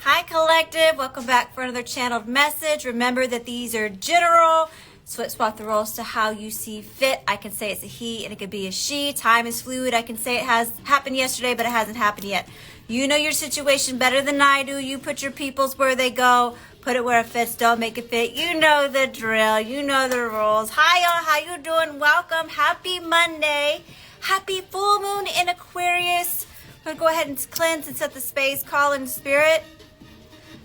Hi collective, welcome back for another channeled message. Remember that these are general. Swip swap the roles to how you see fit. I can say it's a he and it could be a she. Time is fluid. I can say it has happened yesterday, but it hasn't happened yet. You know your situation better than I do. You put your peoples where they go. Put it where it fits. Don't make it fit. You know the drill. You know the rules. Hi y'all, how you doing? Welcome. Happy Monday. Happy full moon in Aquarius. I'm going to go ahead and cleanse and set the space. Call in spirit.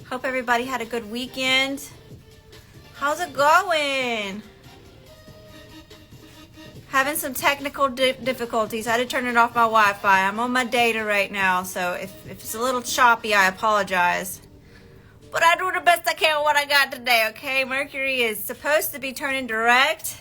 Hope everybody had a good weekend. How's it going? Having some technical difficulties. I had to turn it off my Wi-Fi. I'm on my data right now, so if it's a little choppy, I apologize. But I do the best I can with what I got today, okay? Mercury is supposed to be turning direct,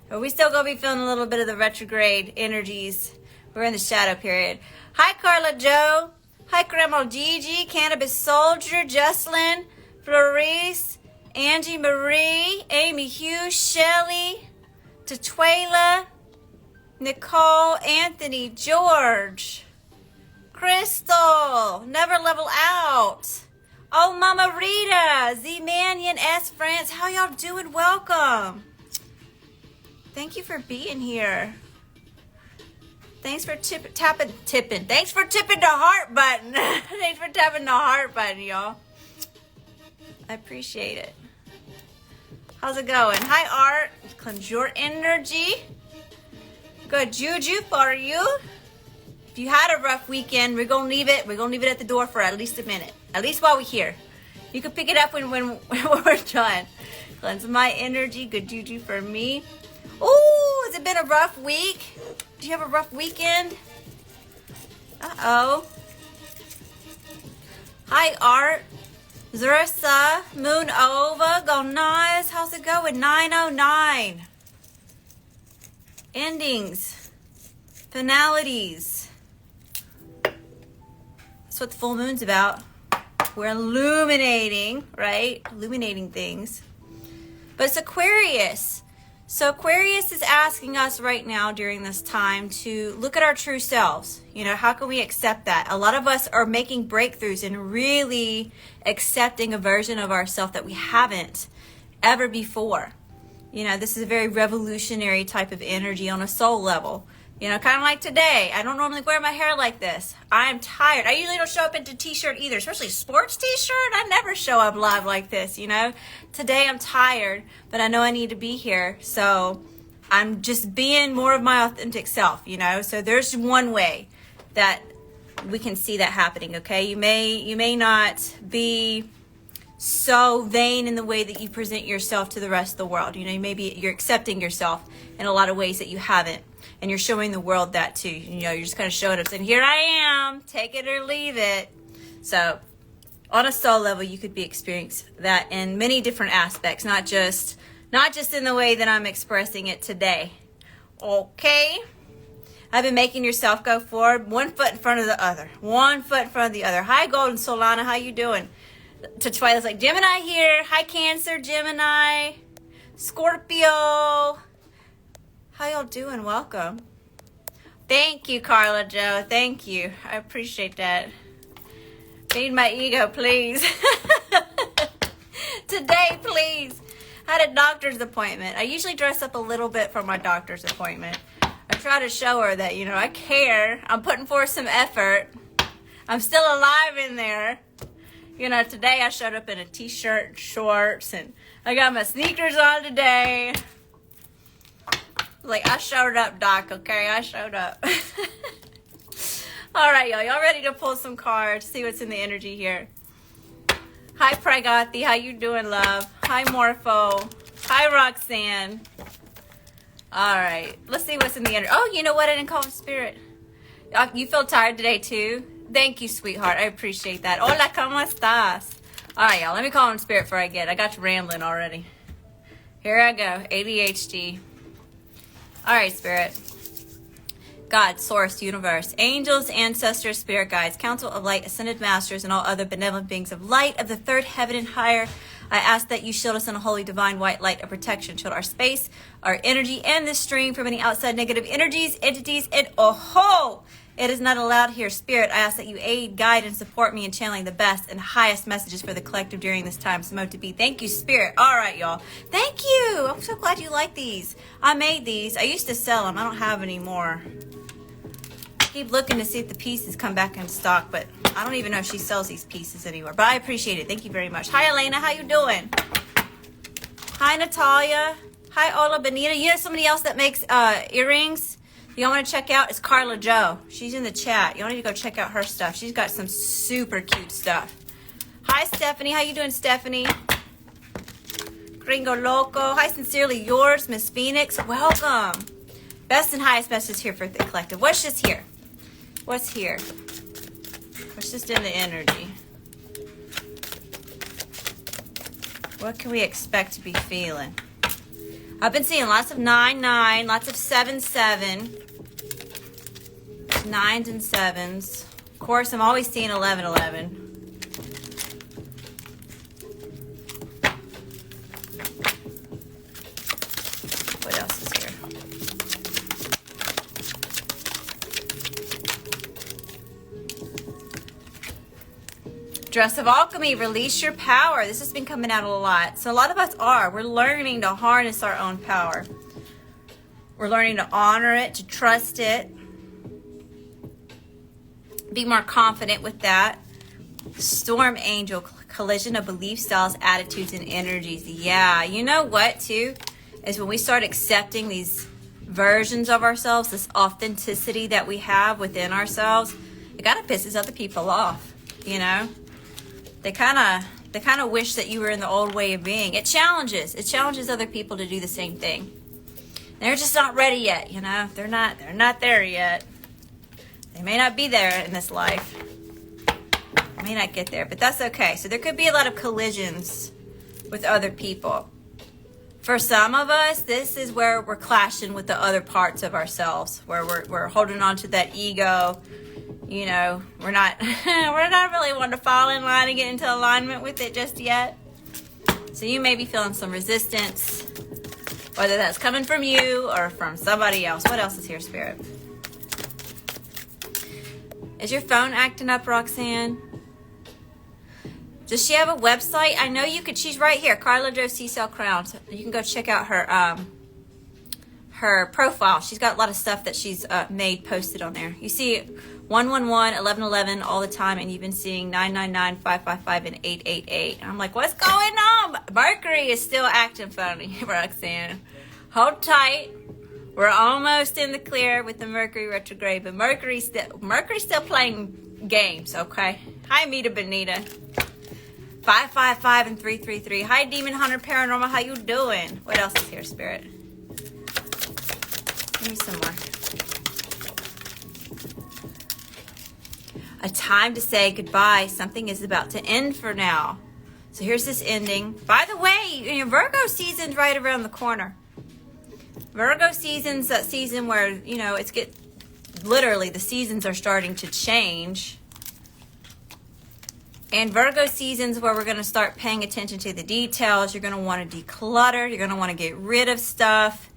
but we still gonna be feeling a little bit of the retrograde energies. We're in the shadow period. Hi, Carla Joe. Hi, Grandma Gigi, Cannabis Soldier, Jocelyn, Florice, Angie Marie, Amy Hughes, Shelley, Tatuela, Nicole, Anthony, George, Crystal, Never Level Out. Oh, Mama Rita, Z Manion, S France, how y'all doing? Welcome. Thank you for being here. Thanks for tipping. Thanks for tipping the heart button. Thanks for tapping the heart button, y'all. I appreciate it. How's it going? Hi, Art. Cleanse your energy. Good juju for you. If you had a rough weekend, we're gonna leave it. We're gonna leave it at the door for at least a minute. At least while we're here. You can pick it up when we're done. Cleanse my energy. Good juju for me. Ooh, has it been a rough week? Do you have a rough weekend? Uh-oh. Hi, Art. Zarissa, Moon Ova, go nice. How's it going? 909. Endings. Finalities. That's what the full moon's about. We're illuminating, right? Illuminating things. But it's Aquarius. So Aquarius is asking us right now during this time to look at our true selves. You know, how can we accept that? A lot of us are making breakthroughs and really accepting a version of ourselves that we haven't ever before. You know, this is a very revolutionary type of energy on a soul level. You know, kind of like today. I don't normally wear my hair like this. I'm tired. I usually don't show up into t-shirt either, especially sports t-shirt. I never show up live like this, you know. Today I'm tired, but I know I need to be here. So I'm just being more of my authentic self, you know. So there's one way that we can see that happening, okay? You may not be so vain in the way that you present yourself to the rest of the world. You know, you're accepting yourself in a lot of ways that you haven't. And you're showing the world that too. You know, you're just kind of showing up saying, here I am, take it or leave it. So on a soul level, you could be experiencing that in many different aspects, not just in the way that I'm expressing it today. Okay? I've been making yourself go forward, one foot in front of the other. One foot in front of the other. Hi, Golden Solana, how you doing? To Twilight's like, Gemini here. Hi, Cancer, Gemini, Scorpio. How y'all doing? Welcome. Thank you, Carla Joe. Thank you. I appreciate that. Feed my ego, please. Today, please. I had a doctor's appointment. I usually dress up a little bit for my doctor's appointment. I try to show her that, you know, I care. I'm putting forth some effort. I'm still alive in there. You know, today I showed up in a t-shirt, shorts, and I got my sneakers on today. Like, I showed up, Doc, okay? I showed up. All right, y'all. Y'all ready to pull some cards, see what's in the energy here? Hi, Pragati. How you doing, love? Hi, Morpho. Hi, Roxanne. All right. Let's see what's in the energy. Oh, you know what? I didn't call him Spirit. You feel tired today, too? Thank you, sweetheart. I appreciate that. Hola, ¿cómo estás? All right, y'all. Let me call him Spirit before I get it. I got you rambling already. Here I go. ADHD. All right, Spirit. God, Source, Universe, angels, ancestors, spirit guides, council of light, ascended masters, and all other benevolent beings of light of the third heaven and higher. I ask that you shield us in a holy, divine, white light of protection. Shield our space, our energy, and this stream from any outside negative energies, entities, and It is not allowed here. Spirit, I ask that you aid, guide, and support me in channeling the best and highest messages for the collective during this time. Smote to be. Thank you, Spirit. All right, y'all. Thank you. I'm so glad you like these. I made these. I used to sell them. I don't have any more. I keep looking to see if the pieces come back in stock, but I don't even know if she sells these pieces anywhere. But I appreciate it. Thank you very much. Hi, Elena. How you doing? Hi, Natalia. Hi, Ola Benita. You know somebody else that makes earrings? Y'all want to check out? It's Carla Joe. She's in the chat. Y'all need to go check out her stuff. She's got some super cute stuff. Hi, Stephanie. How you doing, Stephanie? Gringo Loco. Hi, sincerely yours, Miss Phoenix. Welcome. Best and highest message here for the collective. What's just here? What's here? What's just in the energy? What can we expect to be feeling? I've been seeing lots of 9-9, lots of 7-7, 9s and 7s. Of course, I'm always seeing 11-11. What else is here? Dress of Alchemy, release your power. This has been coming out a lot. So a lot of us we're learning to harness our own power. We're learning to honor it, to trust it. Be more confident with that. Storm Angel, collision of belief styles, attitudes, and energies. Yeah, you know what too? Is when we start accepting these versions of ourselves, this authenticity that we have within ourselves, it kind of pisses other people off, you know? They kind of wish that you were in the old way of being. It challenges other people to do the same thing. They're just not ready yet, you know. They're not there yet. They may not be there in this life. They may not get there, but that's okay. So there could be a lot of collisions with other people. For some of us, this is where we're clashing with the other parts of ourselves, where we're holding on to that ego. You know, we're not really wanting to fall in line and get into alignment with it just yet. So you may be feeling some resistance, whether that's coming from you or from somebody else. What else is here, Spirit? Is your phone acting up, Roxanne? Does she have a website? I know you could. She's right here, Carla Joe C-Cell Crowns. You can go check out her profile. She's got a lot of stuff that she's made posted on there. You see 111, 1111 all the time, and you've been seeing 999, 555, and 888. And I'm like, what's going on? Mercury is still acting funny, Roxanne. Hold tight. We're almost in the clear with the Mercury retrograde, but Mercury's still playing games, okay? Hi, Mita Benita. 555 and 333. Hi, Demon Hunter Paranormal. How you doing? What else is here, Spirit? Give me some more. A time to say goodbye. Something is about to end for now. So here's this ending. By the way, Virgo season's right around the corner. Virgo season's that season where, literally the seasons are starting to change. And Virgo season's where we're going to start paying attention to the details. You're going to want to declutter. You're going to want to get rid of stuff.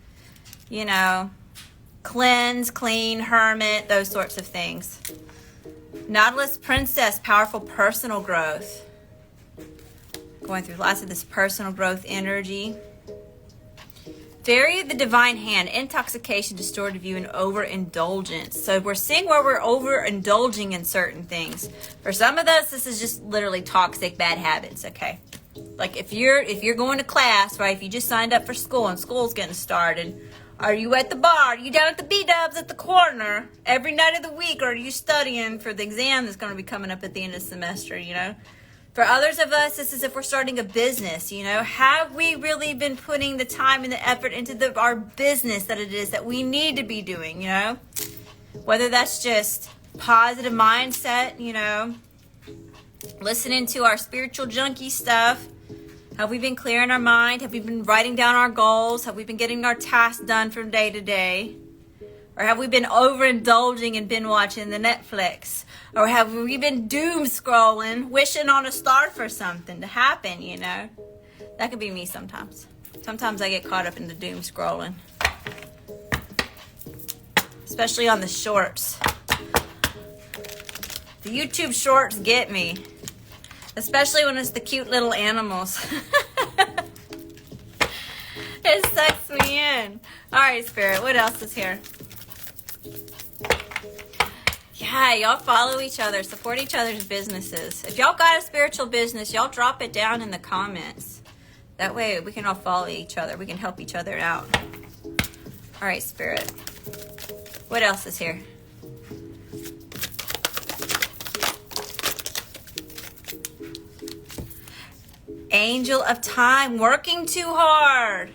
Cleanse, clean, hermit, those sorts of things. Nautilus Princess, powerful personal growth. Going through lots of this personal growth energy. Fairy of the Divine Hand, intoxication, distorted view, and overindulgence. So we're seeing where we're overindulging in certain things. For some of us, this is just literally toxic bad habits, okay? Like if you're going to class, right? If you just signed up for school and school's getting started, are you at the bar? Are you down at the B-dubs at the corner every night of the week? Or are you studying for the exam that's going to be coming up at the end of the semester, For others of us, this is if we're starting a business, Have we really been putting the time and the effort into our business that it is that we need to be doing, Whether that's just positive mindset, listening to our spiritual junkie stuff. Have we been clearing our mind? Have we been writing down our goals? Have we been getting our tasks done from day to day? Or have we been overindulging and binge watching the Netflix? Or have we been doom scrolling, wishing on a star for something to happen, That could be me sometimes. Sometimes I get caught up in the doom scrolling. Especially on the shorts. The YouTube shorts get me. Especially when it's the cute little animals. It sucks me in. Alright, Spirit, what else is here? Yeah, y'all follow each other. Support each other's businesses. If y'all got a spiritual business, y'all drop it down in the comments. That way we can all follow each other. We can help each other out. Alright, Spirit. What else is here? Angel of Time, working too hard.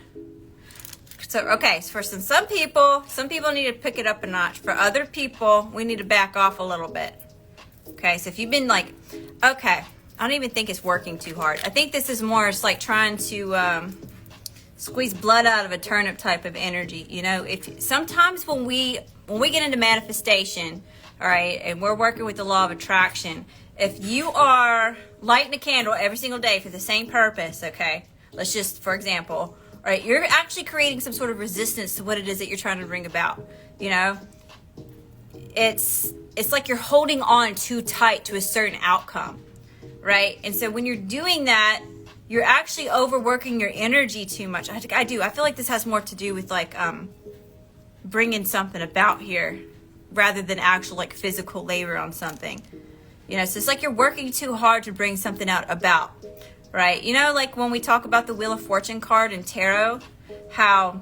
So, okay, so for some people need to pick it up a notch. For other people, we need to back off a little bit. Okay, so if you've been like, okay, I don't even think it's working too hard. I think this is more, it's like trying to squeeze blood out of a turnip type of energy. You know, if sometimes when we get into manifestation, all right, and we're working with the law of attraction, if you are lighting a candle every single day for the same purpose, okay, let's just, for example, all right, you're actually creating some sort of resistance to what it is that you're trying to bring about. You know, it's like you're holding on too tight to a certain outcome, right? And so when you're doing that, you're actually overworking your energy too much. I feel like this has more to do with like bringing something about here rather than actual like physical labor on something. You know, so it's like you're working too hard to bring something out about, right? You know, like when we talk about the Wheel of Fortune card in tarot, how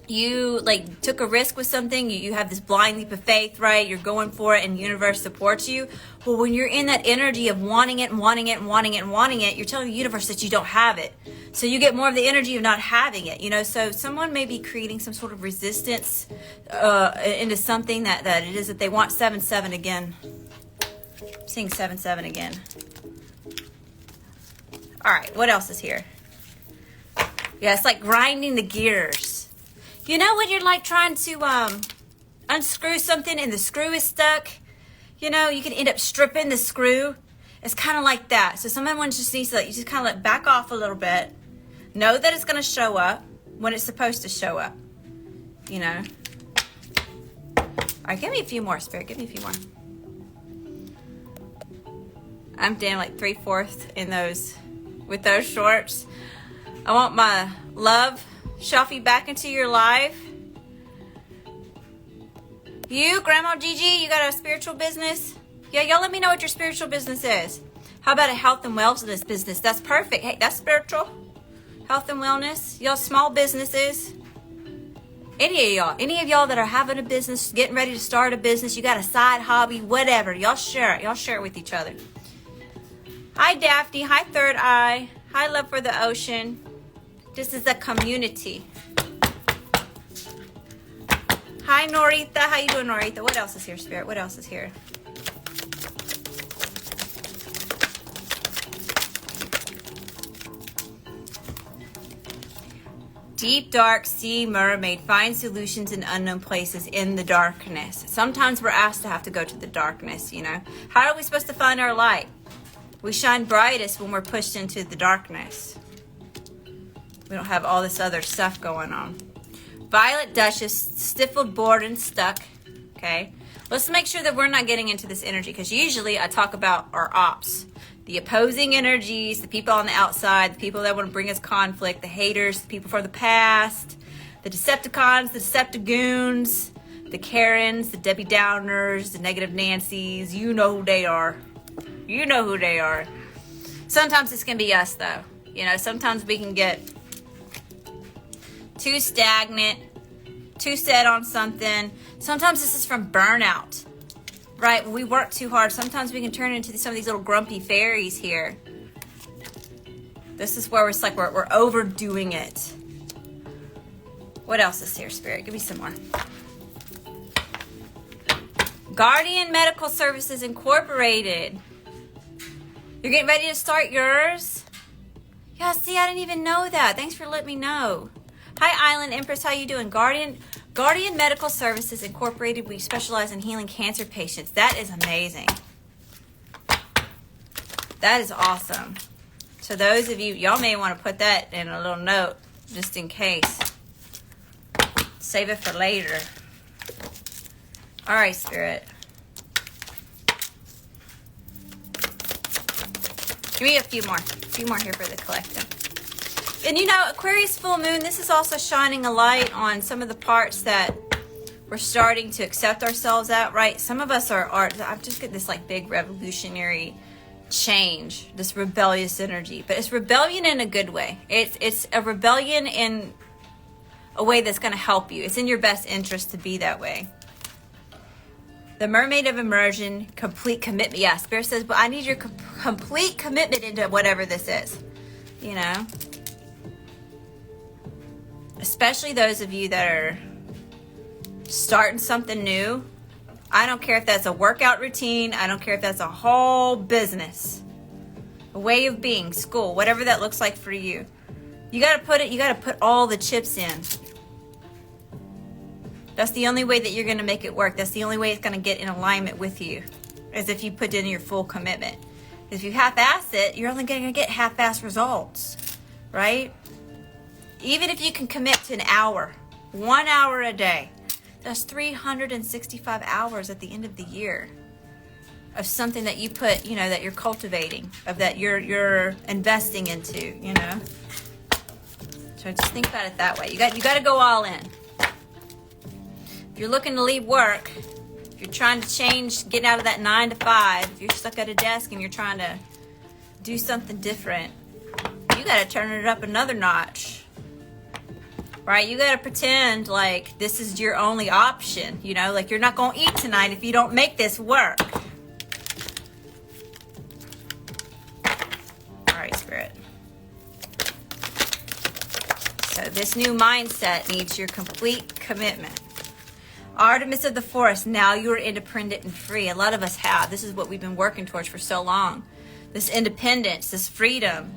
you like took a risk with something, you have this blind leap of faith, right? You're going for it and the universe supports you. Well, when you're in that energy of wanting it and wanting it and wanting it and wanting it, you're telling the universe that you don't have it. So you get more of the energy of not having it, you know? So someone may be creating some sort of resistance into something that it is that they want. 7-7 again. I'm seeing 7-7 again. All right, what else is here? Yeah, it's like grinding the gears. You know when you're like trying to unscrew something and the screw is stuck? You know, you can end up stripping the screw. It's kind of like that. So someone just needs to like, you just kind of like back off a little bit. Know that it's going to show up when it's supposed to show up. You know? All right, give me a few more, Spirit. Give me a few more. I'm down like 3/4 in those, with those shorts. I want my love, Shelfie, back into your life. You, Grandma Gigi, you got a spiritual business? Yeah, y'all let me know what your spiritual business is. How about a health and wellness business? That's perfect. Hey, that's spiritual. Health and wellness. Y'all small businesses. Any of y'all that are having a business, getting ready to start a business, you got a side hobby, whatever. Y'all share it. Y'all share it with each other. Hi, Daphne. Hi, Third Eye. Hi, Love for the Ocean. This is a community. Hi, Norita. How you doing, Norita? What else is here, Spirit? What else is here? Deep, dark sea mermaid. Find solutions in unknown places in the darkness. Sometimes we're asked to have to go to the darkness, you know. How are we supposed to find our light? We shine brightest when we're pushed into the darkness. We don't have all this other stuff going on. Violet Duchess, stifled, bored, and stuck. Okay. Let's make sure that we're not getting into this energy, because usually I talk about our ops. The opposing energies, the people on the outside, the people that want to bring us conflict, the haters, the people from the past, the Decepticons, the Deceptagoons, the Karens, the Debbie Downers, the negative Nancys. You know who they are. You know who they are. Sometimes this can be us, though. You know, sometimes we can get too stagnant, too set on something. Sometimes this is from burnout, right? When we work too hard, sometimes we can turn into some of these little grumpy fairies here. This is where it's like we're overdoing it. What else is here, Spirit? Give me some more. Guardian Medical Services Incorporated. You're getting ready to start yours? Yeah, see, I didn't even know that. Thanks for letting me know. Hi, Island Empress. How you doing? Guardian Medical Services Incorporated. We specialize in healing cancer patients. That is amazing. That is awesome. So those of you, y'all may want to put that in a little note just in case. Save it for later. All right, Spirit. Give me a few more here for the collective. And you know, Aquarius full moon, this is also shining a light on some of the parts that we're starting to accept ourselves at, right? Some of us are I'm just getting this like big revolutionary change, this rebellious energy, but it's rebellion in a good way. It's a rebellion in a way that's going to help you. It's in your best interest to be that way. The mermaid of immersion, complete commitment. Yeah, Spirit says, but I need your complete commitment into whatever this is, you know? Especially those of you that are starting something new. I don't care if that's a workout routine. I don't care if that's a whole business, a way of being, school, whatever that looks like for you. You got to put all the chips in. That's the only way that you're going to make it work. That's the only way it's going to get in alignment with you, is if you put in your full commitment. If you half-ass it, you're only going to get half-ass results, right? Even if you can commit to an hour, 1 hour a day, that's 365 hours at the end of the year of something that you put, you know, that you're cultivating, of that you're investing into, you know. So just think about it that way. You got to go all in. If you're looking to leave work, if you're trying to change, getting out of that 9 to 5, if you're stuck at a desk and you're trying to do something different, you got to turn it up another notch. Right? You got to pretend like this is your only option, you know, like you're not going to eat tonight if you don't make this work. All right, Spirit. So this new mindset needs your complete commitment. Artemis of the Forest, now you are independent and free. A lot of us have. This is what we've been working towards for so long. This independence, this freedom.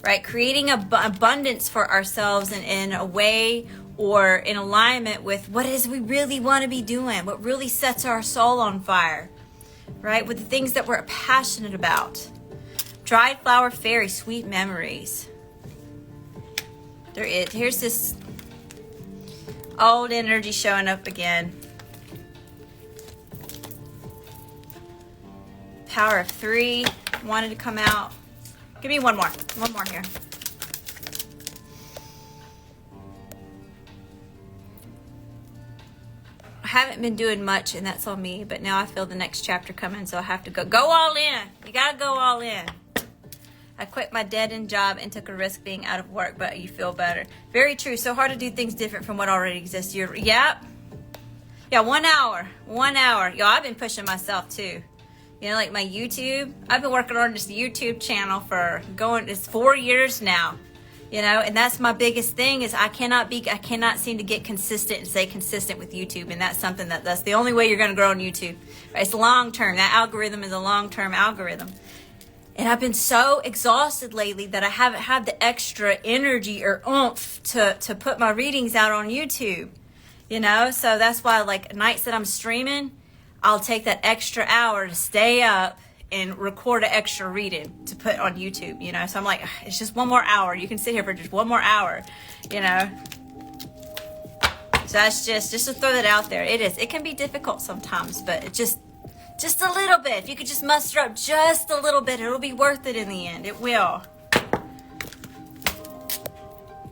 Right? Creating abundance for ourselves in a way or in alignment with what it is we really want to be doing, what really sets our soul on fire, right? With the things that we're passionate about. Dried flower fairy, sweet memories. There is. Here's this old energy showing up again. Power of 3 wanted to come out. Give me one more here. I haven't been doing much, and that's on me, but now I feel the next chapter coming, so I have to go all in. You gotta go all in. I quit my dead-end job and took a risk being out of work, but you feel better. Very true. So hard to do things different from what already exists. Yeah, 1 hour. 1 hour. Yo, I've been pushing myself too. You know, like my YouTube, I've been working on this YouTube channel it's 4 years now, you know, and that's my biggest thing is I cannot seem to get consistent and stay consistent with YouTube. And that's something that's the only way you're going to grow on YouTube. Right? It's long term. That algorithm is a long-term algorithm. And I've been so exhausted lately that I haven't had the extra energy or oomph to put my readings out on YouTube, you know, so that's why like nights that I'm streaming, I'll take that extra hour to stay up and record an extra reading to put on YouTube, you know. So I'm like, it's just 1 more hour. You can sit here for just 1 more hour, you know. So that's just to throw that out there. It can be difficult sometimes, but it just a little bit. If you could just muster up just a little bit, it'll be worth it in the end. It will.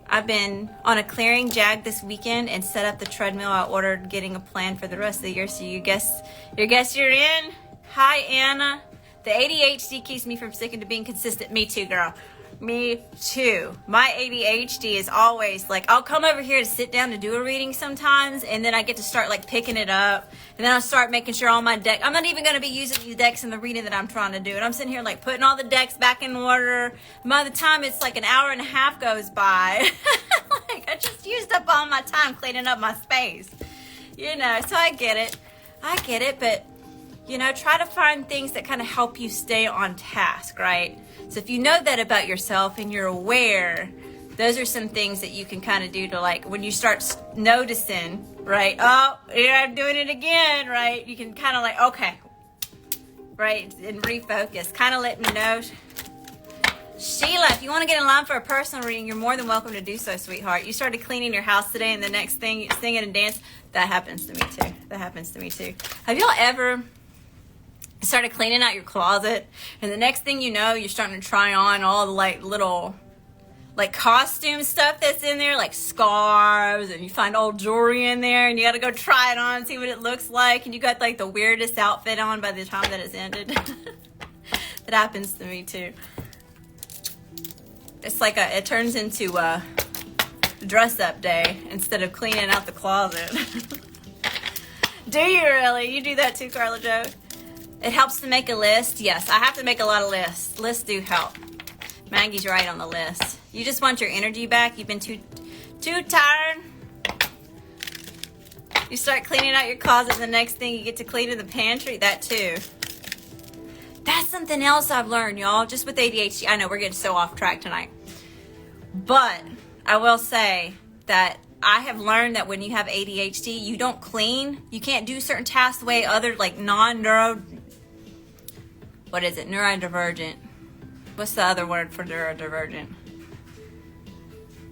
I've been on a clearing jag this weekend and set up the treadmill. I ordered getting a plan for the rest of the year. So you guess you're in. Hi, Anna. The ADHD keeps me from sticking to being consistent. Me too, girl. Me too. My ADHD is always like, I'll come over here to sit down to do a reading sometimes, and then I get to start like picking it up, and then I'll start making sure all my deck, I'm not even going to be using these decks in the reading that I'm trying to do, and I'm sitting here like putting all the decks back in order. By the time it's like an hour and a half goes by, like I just used up all my time cleaning up my space, you know. So I get it, but you know, try to find things that kind of help you stay on task, right? So if you know that about yourself and you're aware, those are some things that you can kind of do to, like, when you start noticing, right? Oh, yeah, I'm doing it again, right? You can kind of like, okay, right? And refocus. Kind of let me know. Sheila, if you want to get in line for a personal reading, you're more than welcome to do so, sweetheart. You started cleaning your house today, and the next thing, you singing and dance. That happens to me too. That happens to me too. Have y'all ever started cleaning out your closet, and the next thing you know, you're starting to try on all the like little like costume stuff that's in there, like scarves, and you find old jewelry in there, and you got to go try it on and see what it looks like, and you got like the weirdest outfit on by the time that it's ended. That happens to me too. It's like it turns into a dress up day instead of cleaning out the closet. Do you really? You do that too, Carla Jo? It helps to make a list. Yes, I have to make a lot of lists. Lists do help. Maggie's right on the list. You just want your energy back. You've been too tired. You start cleaning out your closet. The next thing you get to clean in the pantry. That too. That's something else I've learned, y'all. Just with ADHD. I know we're getting so off track tonight. But I will say that I have learned that when you have ADHD, you don't clean. You can't do certain tasks the way other like what is it? Neurodivergent. What's the other word for neurodivergent?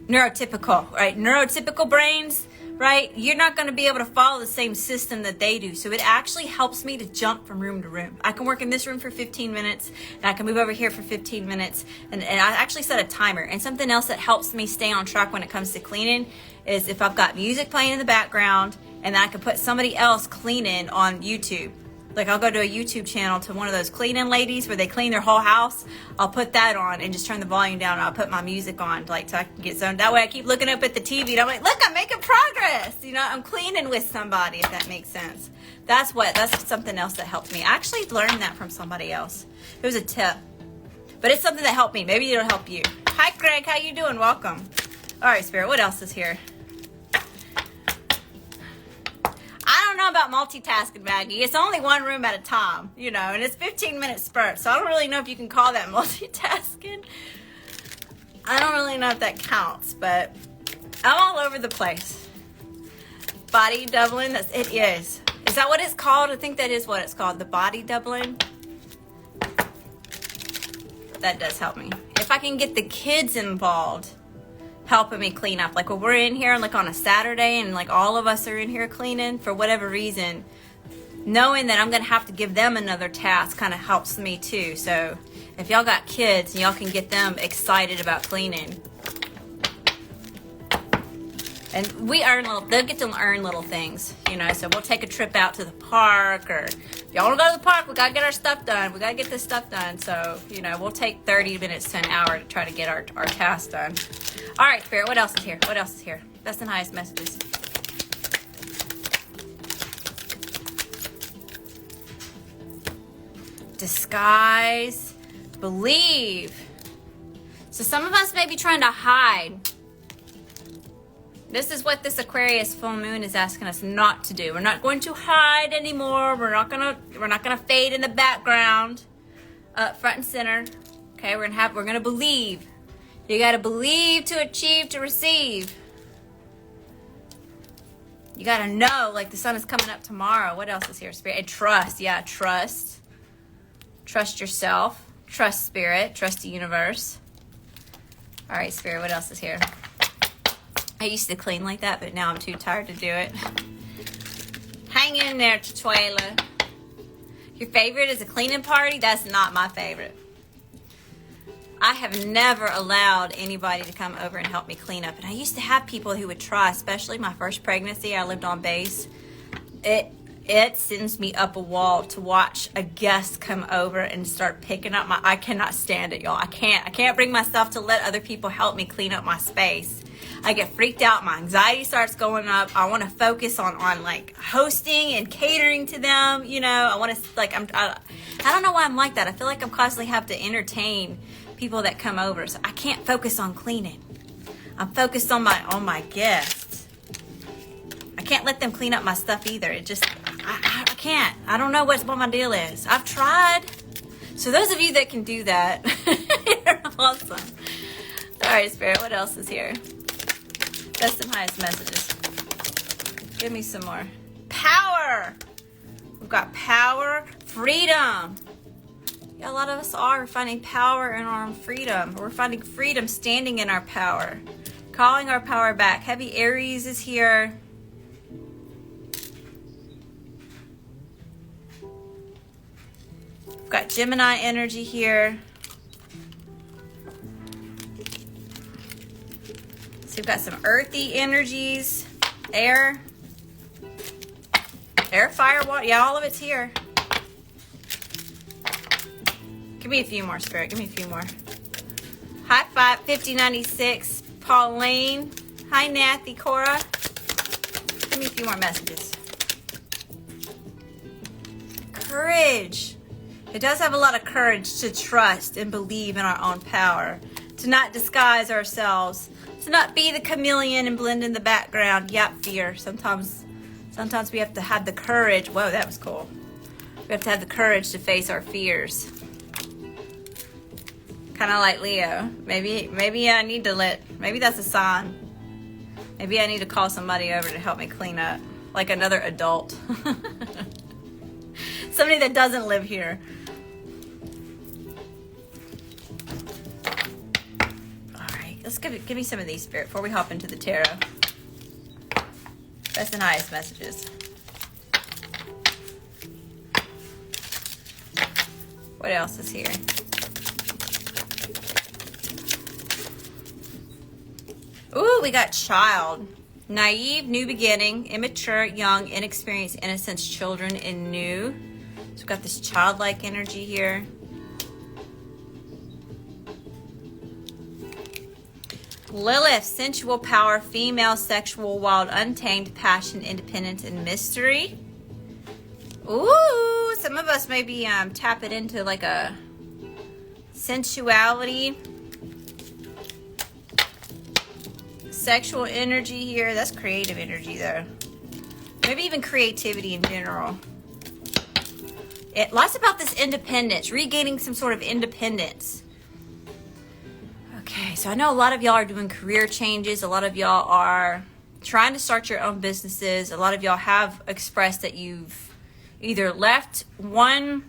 Neurotypical, right? Neurotypical brains, right? You're not going to be able to follow the same system that they do. So it actually helps me to jump from room to room. I can work in this room for 15 minutes, and I can move over here for 15 minutes. And I actually set a timer. And something else that helps me stay on track when it comes to cleaning is if I've got music playing in the background, and then I can put somebody else cleaning on YouTube. Like I'll go to a YouTube channel to one of those cleaning ladies where they clean their whole house. I'll put that on and just turn the volume down, and I'll put my music on like so I can get zoned. That way I keep looking up at the TV and I'm like, look, I'm making progress. You know, I'm cleaning with somebody, if that makes sense. That's something else that helped me. I actually learned that from somebody else. It was a tip. But it's something that helped me. Maybe it'll help you. Hi Greg, how you doing? Welcome. All right, Spirit, what else is here? I don't know about multitasking, Maggie. It's only one room at a time, you know, and it's 15-minute spurts. So I don't really know if you can call that multitasking. I don't really know if that counts, but I'm all over the place. Body doubling, it is. Is that what it's called? I think that is what it's called, the body doubling. That does help me. If I can get the kids involved, helping me clean up, like when we're in here like on a Saturday and like all of us are in here cleaning for whatever reason, knowing that I'm gonna have to give them another task kind of helps me too. So if y'all got kids and y'all can get them excited about cleaning, and they'll get to earn little things, you know. So we'll take a trip out to the park, or if y'all wanna go to the park, we gotta get our stuff done. We gotta get this stuff done. So, you know, we'll take 30 minutes to an hour to try to get our task done. All right, Spirit, what else is here? What else is here? Best and highest messages. Disguise, believe. So some of us may be trying to hide. This is what this Aquarius full moon is asking us not to do. We're not going to hide anymore. We're not gonna fade in the background, front and center. Okay, we're gonna believe. You gotta believe to achieve to receive. You gotta know, like the sun is coming up tomorrow. What else is here, Spirit? And trust, yeah, trust. Trust yourself. Trust Spirit. Trust the universe. All right, Spirit, what else is here? I used to clean like that, but now I'm too tired to do it. Hang in there, Chichuela. Your favorite is a cleaning party? That's not my favorite. I have never allowed anybody to come over and help me clean up. And I used to have people who would try, especially my first pregnancy. I lived on base. It sends me up a wall to watch a guest come over and start picking up I cannot stand it, y'all. I can't bring myself to let other people help me clean up my space. I get freaked out. My anxiety starts going up. I want to focus on like hosting and catering to them. You know, I want to I don't know why I'm like that. I feel like I'm constantly have to entertain people that come over. So I can't focus on cleaning. I'm focused on my guests. I can't let them clean up my stuff either. It just, I can't. I don't know what my deal is. I've tried. So those of you that can do that, you're awesome. All right, Spirit, what else is here? Best and highest messages. Give me some more. Power. We've got power, freedom. Yeah, a lot of us are finding power in our own freedom. We're finding freedom standing in our power, calling our power back. Heavy Aries is here. We've got Gemini energy here. So we've got some earthy energies, air, fire, water. Yeah, all of it's here. Give me a few more, Spirit. Give me a few more. High five, 5096. Pauline. Hi, Nathy, Cora. Give me a few more messages. Courage. It does have a lot of courage to trust and believe in our own power. To not disguise ourselves. To not be the chameleon and blend in the background. Yep, fear. Sometimes we have to have the courage. Whoa, that was cool. We have to have the courage to face our fears. Kind of like Leo. Maybe I need to maybe that's a sign. Maybe I need to call somebody over to help me clean up. Like another adult. Somebody that doesn't live here. Let's give me some of these, Spirit, before we hop into the tarot. Best and highest messages. What else is here? Ooh, we got child. Naive, new beginning, immature, young, inexperienced, innocence, children, and new. So we've got this childlike energy here. Lilith, sensual power, female, sexual, wild, untamed, passion, independence, and mystery. Ooh, some of us may be tapping into like a sensuality, sexual energy here. That's creative energy though. Maybe even creativity in general. Lots about this independence, regaining some sort of independence. Okay, so I know a lot of y'all are doing career changes. A lot of y'all are trying to start your own businesses. A lot of y'all have expressed that you've either left one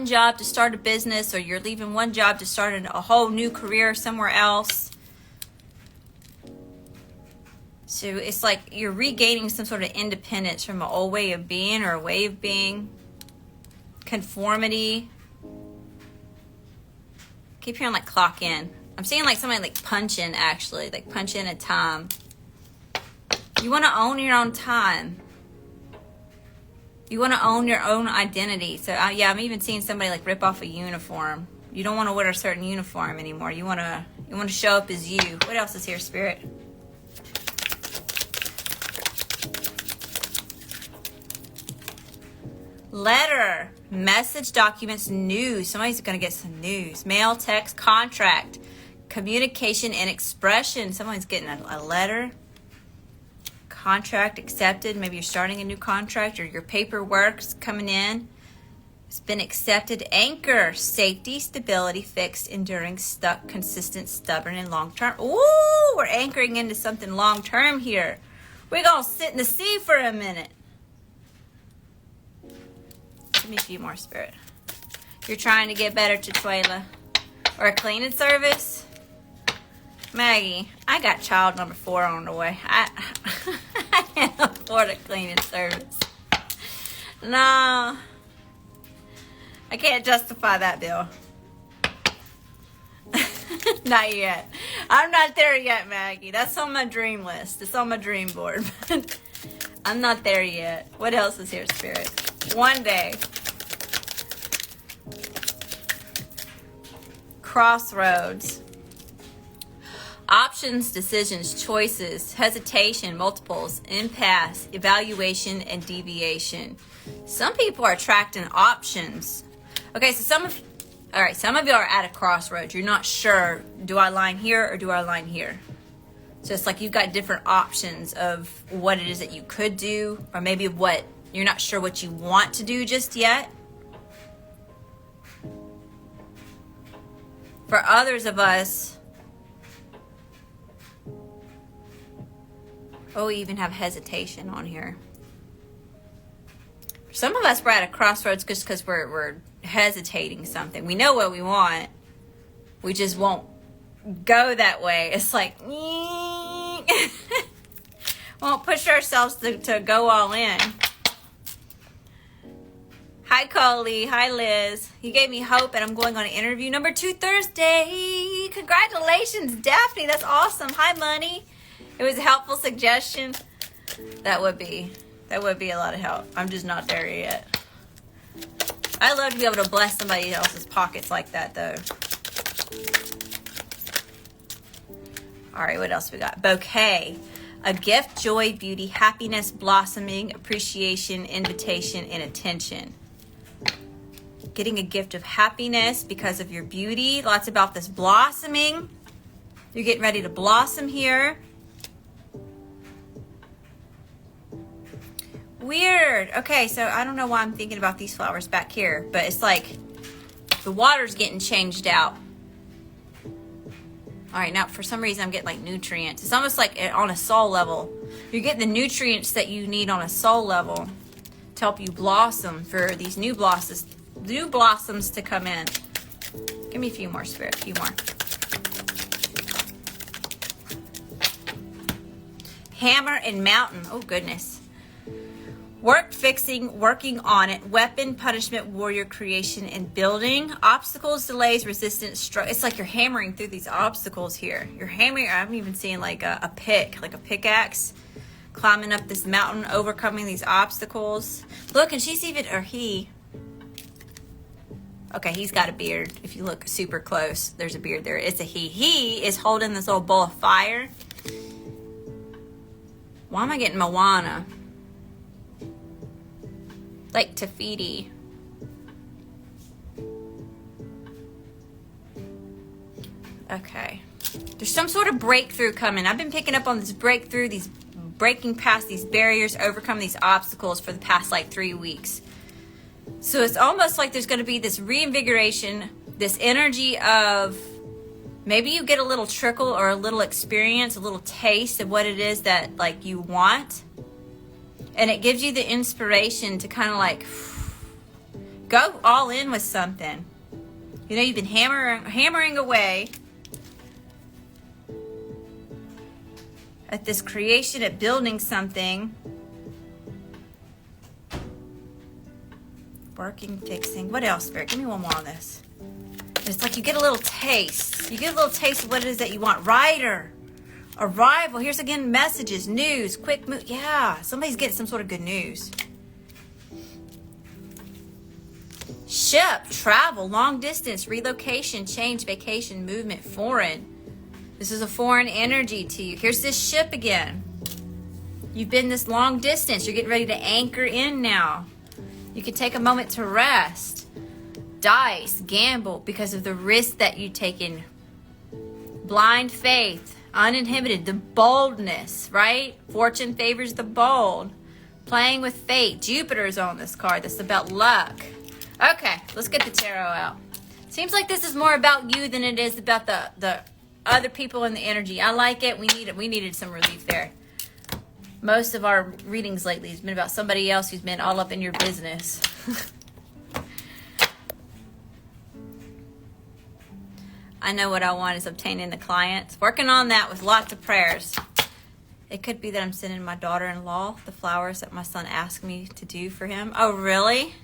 job to start a business, or you're leaving one job to start a whole new career somewhere else. So it's like you're regaining some sort of independence from an old way of being or a way of being. Conformity. Keep hearing like clock in. I'm seeing like somebody like punch in, actually. Like punch in a time. You want to own your own time. You want to own your own identity. So yeah, I'm even seeing somebody like rip off a uniform. You don't want to wear a certain uniform anymore. You want to show up as you. What else is here, Spirit? Letter, message, documents, news. Somebody's going to get some news. Mail, text, contract, communication, and expression. Someone's getting a letter. Contract accepted. Maybe you're starting a new contract, or your paperwork's coming in. It's been accepted. Anchor, safety, stability, fixed, enduring, stuck, consistent, stubborn, and long-term. Ooh, we're anchoring into something long-term here. We're going to sit in the sea for a minute. Give me a few more, Spirit. You're trying to get better, Chichuela. Or a cleaning service. Maggie, I got child number 4 on the way. I can't afford a cleaning service. No. I can't justify that bill. Not yet. I'm not there yet, Maggie. That's on my dream list. It's on my dream board. I'm not there yet. What else is here, Spirit? One day. Crossroads. Options, decisions, choices, hesitation, multiples, impasse, evaluation, and deviation. Some people are attracting options. Okay, so some of you are at a crossroads. You're not sure, do I line here or do I line here? So it's like you've got different options of what it is that you could do, or maybe what you're not sure what you want to do just yet. For others of us, we even have hesitation on here. For some of us, we're at a crossroads just because we're hesitating something. We know what we want. We just won't go that way. It's like, won't push ourselves to go all in. Hi, Coley. Hi, Liz. You gave me hope, and I'm going on interview number 2 Thursday. Congratulations, Daphne. That's awesome. Hi, Money. It was a helpful suggestion. That would be a lot of help. I'm just not there yet. I love to be able to bless somebody else's pockets like that, though. All right, what else we got? Bouquet. A gift, joy, beauty, happiness, blossoming, appreciation, invitation, and attention. Getting a gift of happiness because of your beauty. Lots about this blossoming. You're getting ready to blossom here. Weird. Okay, so I don't know why I'm thinking about these flowers back here, but it's like the water's getting changed out. All right, now for some reason I'm getting like nutrients. It's almost like on a soul level. You're getting the nutrients that you need on a soul level to help you blossom for these new blossoms to come in. Give me a few more, Spirit, a few more. Hammer and mountain. Oh, goodness. Work, fixing, working on it. Weapon, punishment, warrior, creation, and building. Obstacles, delays, resistance, it's like you're hammering through these obstacles here. You're hammering, I'm even seeing like a pick, like a pickaxe. Climbing up this mountain, overcoming these obstacles. Look, and she's even, or he. Okay, he's got a beard. If you look super close, there's a beard there. It's a he. He is holding this little bowl of fire. Why am I getting Moana? Like Tafiti. Okay. There's some sort of breakthrough coming. I've been picking up on this breakthrough, these breaking past these barriers, overcoming these obstacles for the past like 3 weeks. So it's almost like there's going to be this reinvigoration, this energy of maybe you get a little trickle or a little experience, a little taste of what it is that like you want. And it gives you the inspiration to kind of like go all in with something. You know, you've been hammering away at this creation, at building something. Working, fixing. What else, Spirit? Give me one more on this. It's like you get a little taste. You get a little taste of what it is that you want. Writer. Arrival. Here's again messages, news, quick move. Yeah, somebody's getting some sort of good news. Ship, travel, long distance, relocation, change, vacation, movement, foreign. This is a foreign energy to you. Here's this ship again. You've been this long distance. You're getting ready to anchor in now. You can take a moment to rest. Dice, gamble because of the risk that you've taken. Blind faith. Uninhibited, the boldness, right? Fortune favors the bold. Playing with fate. Jupiter's on this card. That's about luck. Okay, let's get the tarot out. Seems like this is more about you than it is about the other people in the energy. I like it. We needed some relief there. Most of our readings lately has been about somebody else who's been all up in your business. I know what I want is obtaining the clients. Working on that with lots of prayers. It could be that I'm sending my daughter-in-law the flowers that my son asked me to do for him. Oh, really?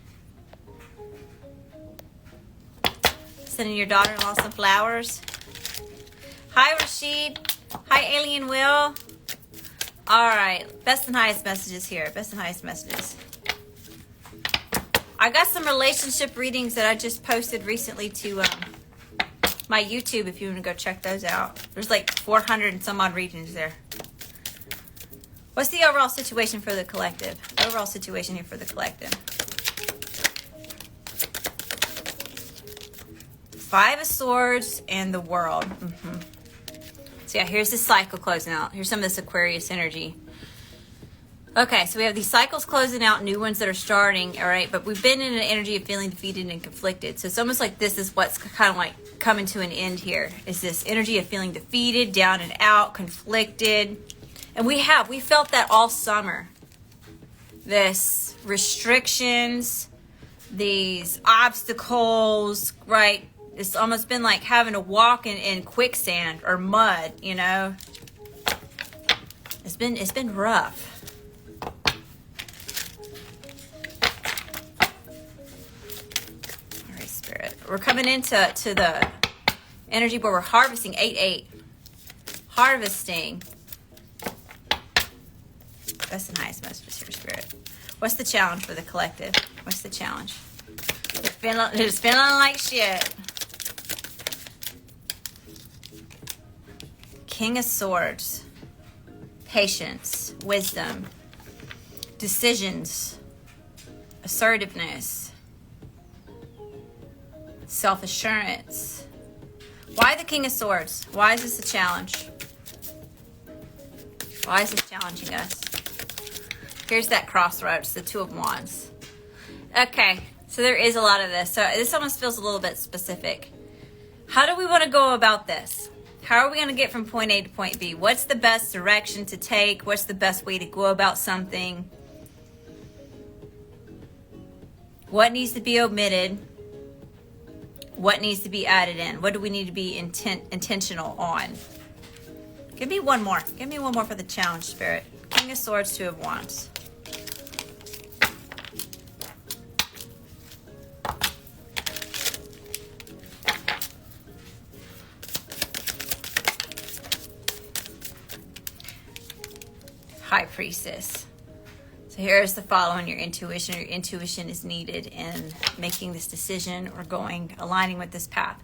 Sending your daughter-in-law some flowers? Hi, Rashid. Hi, Alien Will. All right. Best and highest messages here. Best and highest messages. I got some relationship readings that I just posted recently to my YouTube if you want to go check those out. There's like 400 and some odd readings there. What's the overall situation for the collective? Overall situation here for the collective. 5 of Swords and the World. So yeah, here's the cycle closing out. Here's some of this Aquarius energy. Okay, so we have these cycles closing out, new ones that are starting, all right? But we've been in an energy of feeling defeated and conflicted. So it's almost like this is what's kind of like coming to an end here, is this energy of feeling defeated, down and out, conflicted. And we felt that all summer. This restrictions, these obstacles, right? It's almost been like having to walk in quicksand or mud, you know. It's been rough. All right, Spirit. We're coming into the energy where we're harvesting 8-8. Harvesting. Best and highest messages here, Spirit. What's the challenge for the collective? What's the challenge? They're feeling like shit. King of Swords. Patience. Wisdom. Decisions. Assertiveness. Self-assurance. Why the King of Swords? Why is this a challenge? Why is this challenging us? Here's that crossroads, the Two of Wands. Okay, so there is a lot of this. So this almost feels a little bit specific. How do we want to go about this? How are we going to get from point A to point B? What's the best direction to take? What's the best way to go about something? What needs to be omitted? What needs to be added in? What do we need to be intentional on? Give me one more. Give me one more for the challenge, Spirit. King of Swords, Two of Wands. High Priestess. So here's the following. Your intuition is needed in making this decision or aligning with this path.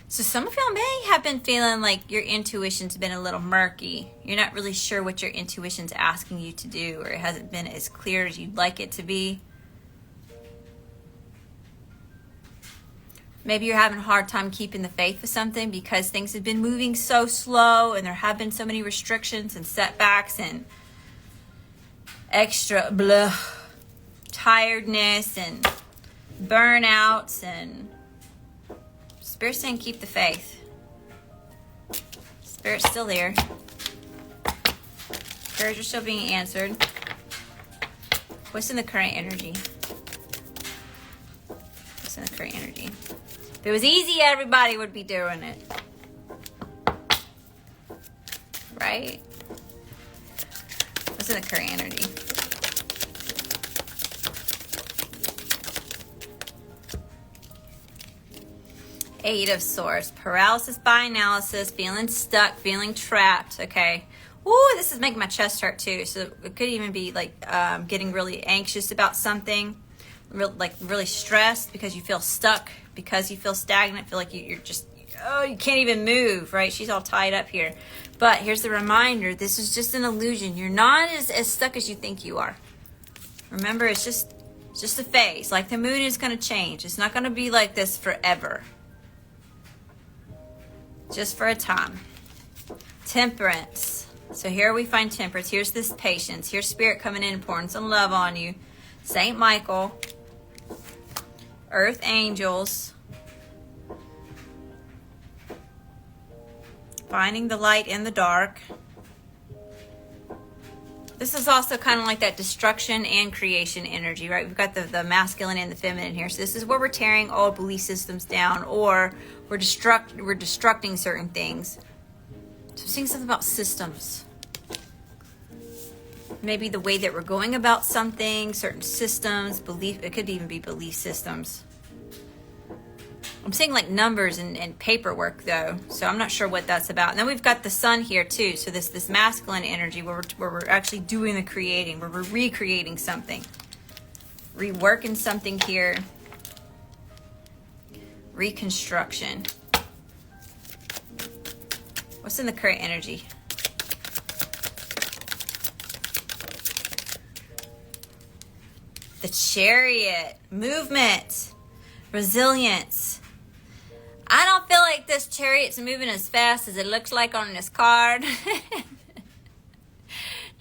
So some of y'all may have been feeling like your intuition's been a little murky. You're not really sure what your intuition's asking you to do, or it hasn't been as clear as you'd like it to be. Maybe you're having a hard time keeping the faith with something because things have been moving so slow and there have been so many restrictions and setbacks and extra tiredness and burnouts, and Spirit's saying keep the faith. Spirit's still there. Prayers are still being answered. What's in the current energy? What's in the current energy? If it was easy, everybody would be doing it. Right? What's in the current energy? Eight of Swords. Paralysis by analysis. Feeling stuck. Feeling trapped. Okay. Ooh, this is making my chest hurt too. So it could even be like getting really anxious about something. Really stressed because you feel stuck. Because you feel stagnant. Feel like you're just... Oh, you can't even move, right? She's all tied up here. But here's the reminder. This is just an illusion. You're not as stuck as you think you are. Remember, it's just a phase. Like the moon is going to change. It's not going to be like this forever. Just for a time. Temperance. So here we find temperance. Here's this patience. Here's Spirit coming in and pouring some love on you. Saint Michael. Earth angels. Finding the light in the dark. This is also kind of like that destruction and creation energy, right? We've got the masculine and the feminine here. So this is where we're tearing old belief systems down, or we're destructing certain things. So seeing something about systems. Maybe the way that we're going about something, certain systems, belief. It could even be belief systems. I'm seeing like numbers and paperwork though, so I'm not sure what that's about. And then we've got the sun here too, so this masculine energy where we're actually doing the creating, where we're recreating something, reworking something here, reconstruction. What's in the current energy? The Chariot, movement, resilience. I don't feel like this chariot's moving as fast as it looks like on this card.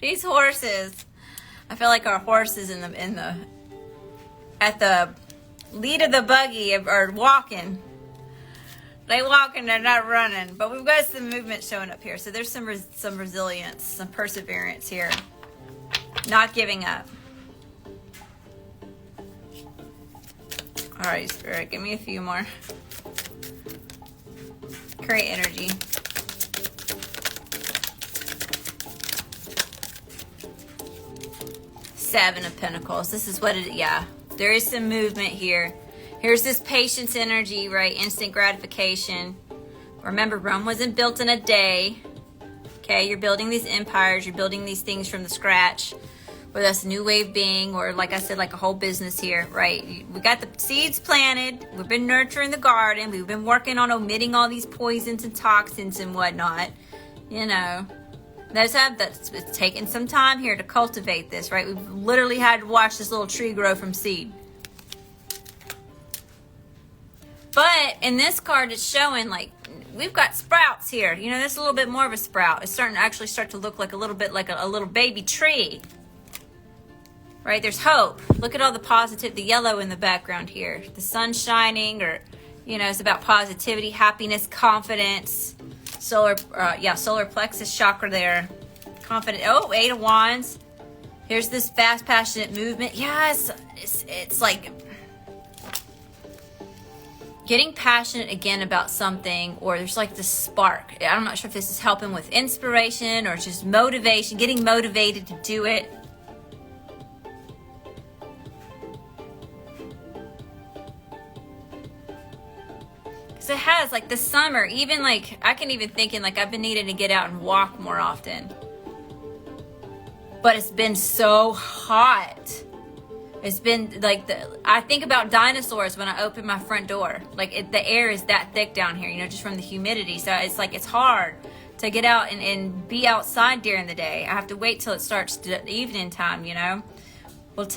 These horses, I feel like our horses at the lead of the buggy are walking. They walking, they're not running. But we've got some movement showing up here. So there's some resilience, some perseverance here. Not giving up. All right, Spirit, give me a few more. Create energy. Seven of Pentacles. This is what it, yeah. There is some movement here. Here's this patience energy, right? Instant gratification. Remember, Rome wasn't built in a day. Okay, you're building these empires. You're building these things from the scratch. Whether that's a new wave being or, like I said, like a whole business here, right? We got the seeds planted. We've been nurturing the garden. We've been working on omitting all these poisons and toxins and whatnot. You know, it's taken some time here to cultivate this, right? We've literally had to watch this little tree grow from seed. But in this card, it's showing like we've got sprouts here. You know, there's a little bit more of a sprout. It's starting to actually start to look like a little bit like a little baby tree. Right? There's hope. Look at all the positive, the yellow in the background here. The sun shining, or, you know, it's about positivity, happiness, confidence. Solar plexus chakra there. Confident. Oh, Eight of Wands. Here's this fast, passionate movement. Yes, it's like getting passionate again about something, or there's like this spark. I'm not sure if this is helping with inspiration or just motivation, getting motivated to do it. Because it has, like, the summer, even like, I can even thinking like I've been needing to get out and walk more often. But it's been so hot. It's been like, I think about dinosaurs when I open my front door. Like, the air is that thick down here, you know, just from the humidity. So it's like, it's hard to get out and be outside during the day. I have to wait till it starts the evening time, you know. Well,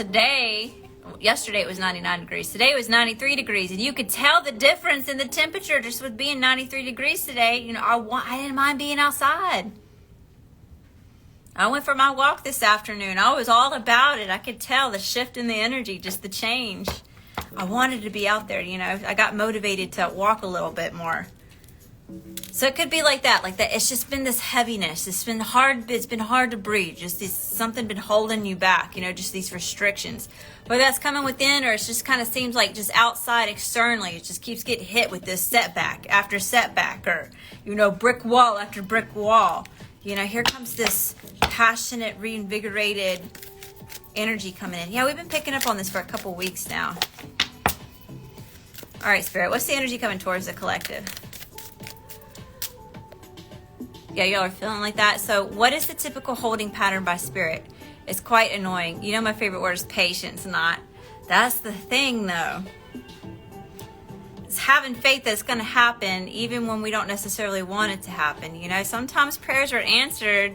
yesterday it was 99 degrees. Today it was 93 degrees. And you could tell the difference in the temperature just with being 93 degrees today. You know, I didn't mind being outside. I went for my walk this afternoon. I was all about it. I could tell the shift in the energy, just the change. I wanted to be out there, you know. I got motivated to walk a little bit more. So it could be like that. It's just been this heaviness. It's been hard to breathe. Just something been holding you back, you know, just these restrictions. Whether that's coming within or it just kind of seems like just outside externally. It just keeps getting hit with this setback after setback, or, you know, brick wall after brick wall. You know, here comes this passionate, reinvigorated energy coming in. Yeah, we've been picking up on this for a couple weeks now. All right, Spirit, what's the energy coming towards the collective? Yeah, y'all are feeling like that. So what is the typical holding pattern by Spirit? It's quite annoying. You know, my favorite word is patience, not. That's the thing, though. It's having faith that it's going to happen even when we don't necessarily want it to happen. You know, sometimes prayers are answered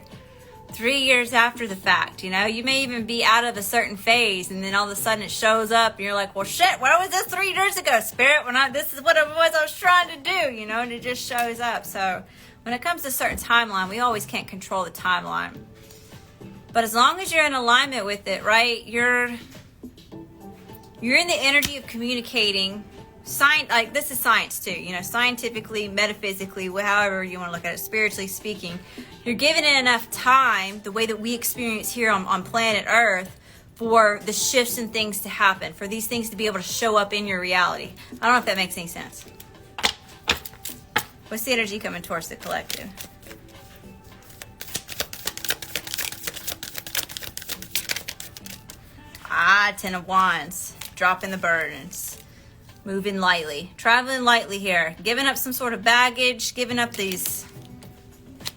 3 years after the fact. You know, you may even be out of a certain phase and then all of a sudden it shows up and you're like, well, shit, where was this 3 years ago, Spirit? This is what it was I was trying to do, you know, and it just shows up. So when it comes to a certain timeline, we always can't control the timeline. But as long as you're in alignment with it, right, you're in the energy of communicating. Like, this is science too, you know, scientifically, metaphysically, however you want to look at it, spiritually speaking, you're giving it enough time, the way that we experience here on planet Earth, for the shifts and things to happen, for these things to be able to show up in your reality. I don't know if that makes any sense. What's the energy coming towards the collective? Ten of Wands, dropping the burdens. Moving lightly, traveling lightly here, giving up some sort of baggage, giving up these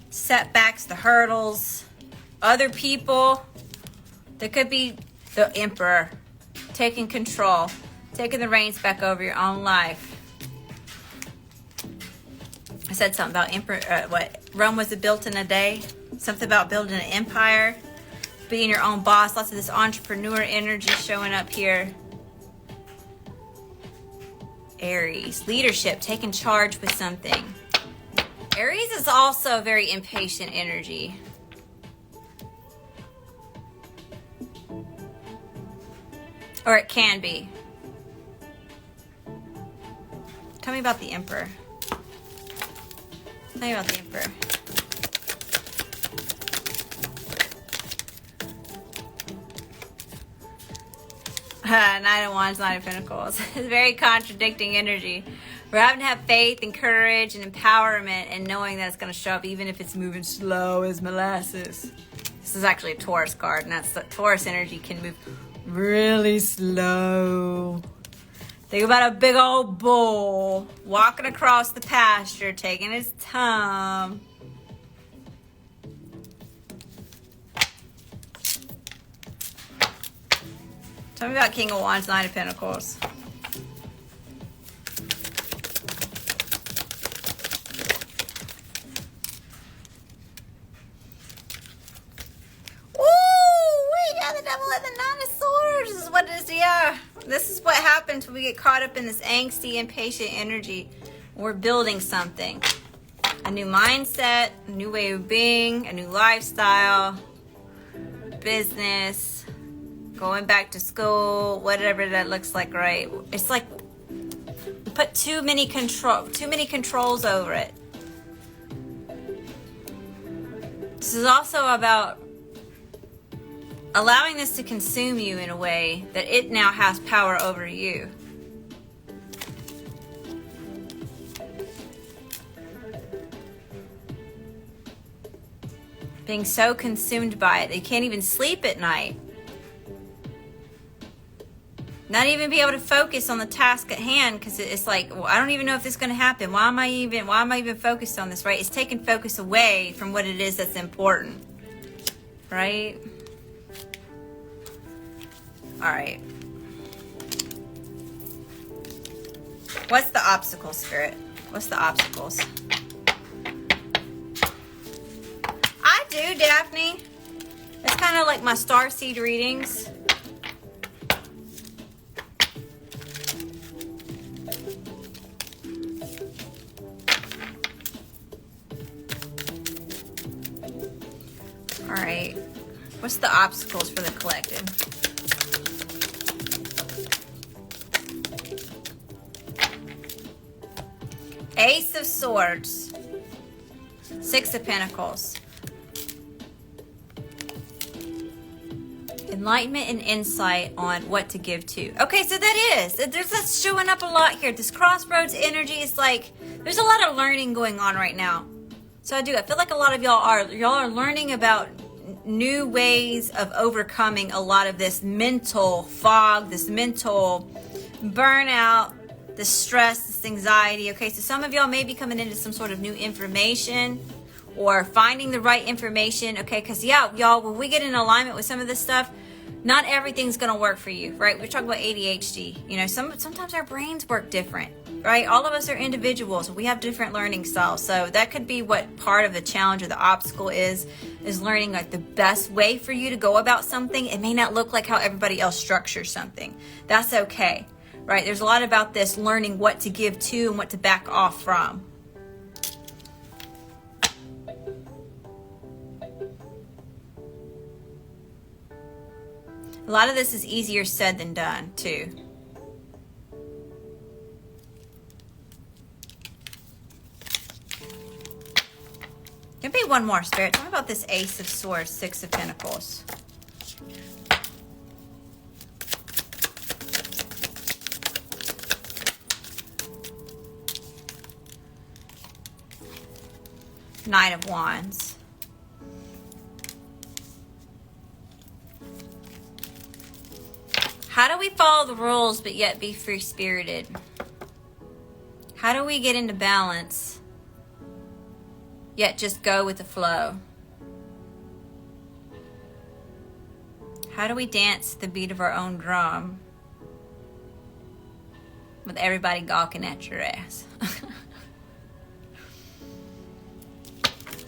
setbacks, the hurdles, other people. There could be the Emperor taking control, taking the reins back over your own life. I said something about Emperor, Rome was built in a day. Something about building an empire, being your own boss. Lots of this entrepreneur energy showing up here. Aries, leadership, taking charge with something. Aries is also very impatient energy. Or it can be. Tell me about the Emperor. Tell me about the Emperor. Nine of Wands, Nine of Pentacles. It's very contradicting energy. We're having to have faith and courage and empowerment and knowing that it's going to show up even if it's moving slow as molasses. This is actually a Taurus card, and that's the Taurus energy can move really slow. Think about a big old bull walking across the pasture, taking his time. Tell me about King of Wands, Nine of Pentacles. This is what happens when we get caught up in this angsty, impatient energy. We're building something. A new mindset, a new way of being, a new lifestyle, business, going back to school, whatever that looks like, right? It's like we put too many controls over it. This is also about allowing this to consume you in a way that it now has power over you. Being so consumed by it that you can't even sleep at night. Not even be able to focus on the task at hand because it's like, well, I don't even know if this is going to happen. Why am I even focused on this, right? It's taking focus away from what it is that's important, right? All right. What's the obstacle, Spirit? What's the obstacles? I do, Daphne. It's kind of like my Starseed readings. All right. What's the obstacles for the collective? Ace of Swords, Six of Pentacles, enlightenment and insight on what to give to. Okay, so that's showing up a lot here. This crossroads energy is like, there's a lot of learning going on right now. So I feel like a lot of y'all are learning about new ways of overcoming a lot of this mental fog, this mental burnout, the stress, this anxiety. Okay, so some of y'all may be coming into some sort of new information or finding the right information. Okay, because y'all, when we get in alignment with some of this stuff, not everything's going to work for you, right? We're talking about ADHD. You know, sometimes our brains work different, right? All of us are individuals. We have different learning styles. So that could be what part of the challenge or the obstacle is learning like the best way for you to go about something. It may not look like how everybody else structures something. That's okay. Right, there's a lot about this learning what to give to and what to back off from. A lot of this is easier said than done, too. Give me one more, Spirit. Tell me about this Ace of Swords, Six of Pentacles. Knight of Wands. How do we follow the rules but yet be free-spirited? How do we get into balance yet just go with the flow? How do we dance to the beat of our own drum with everybody gawking at your ass?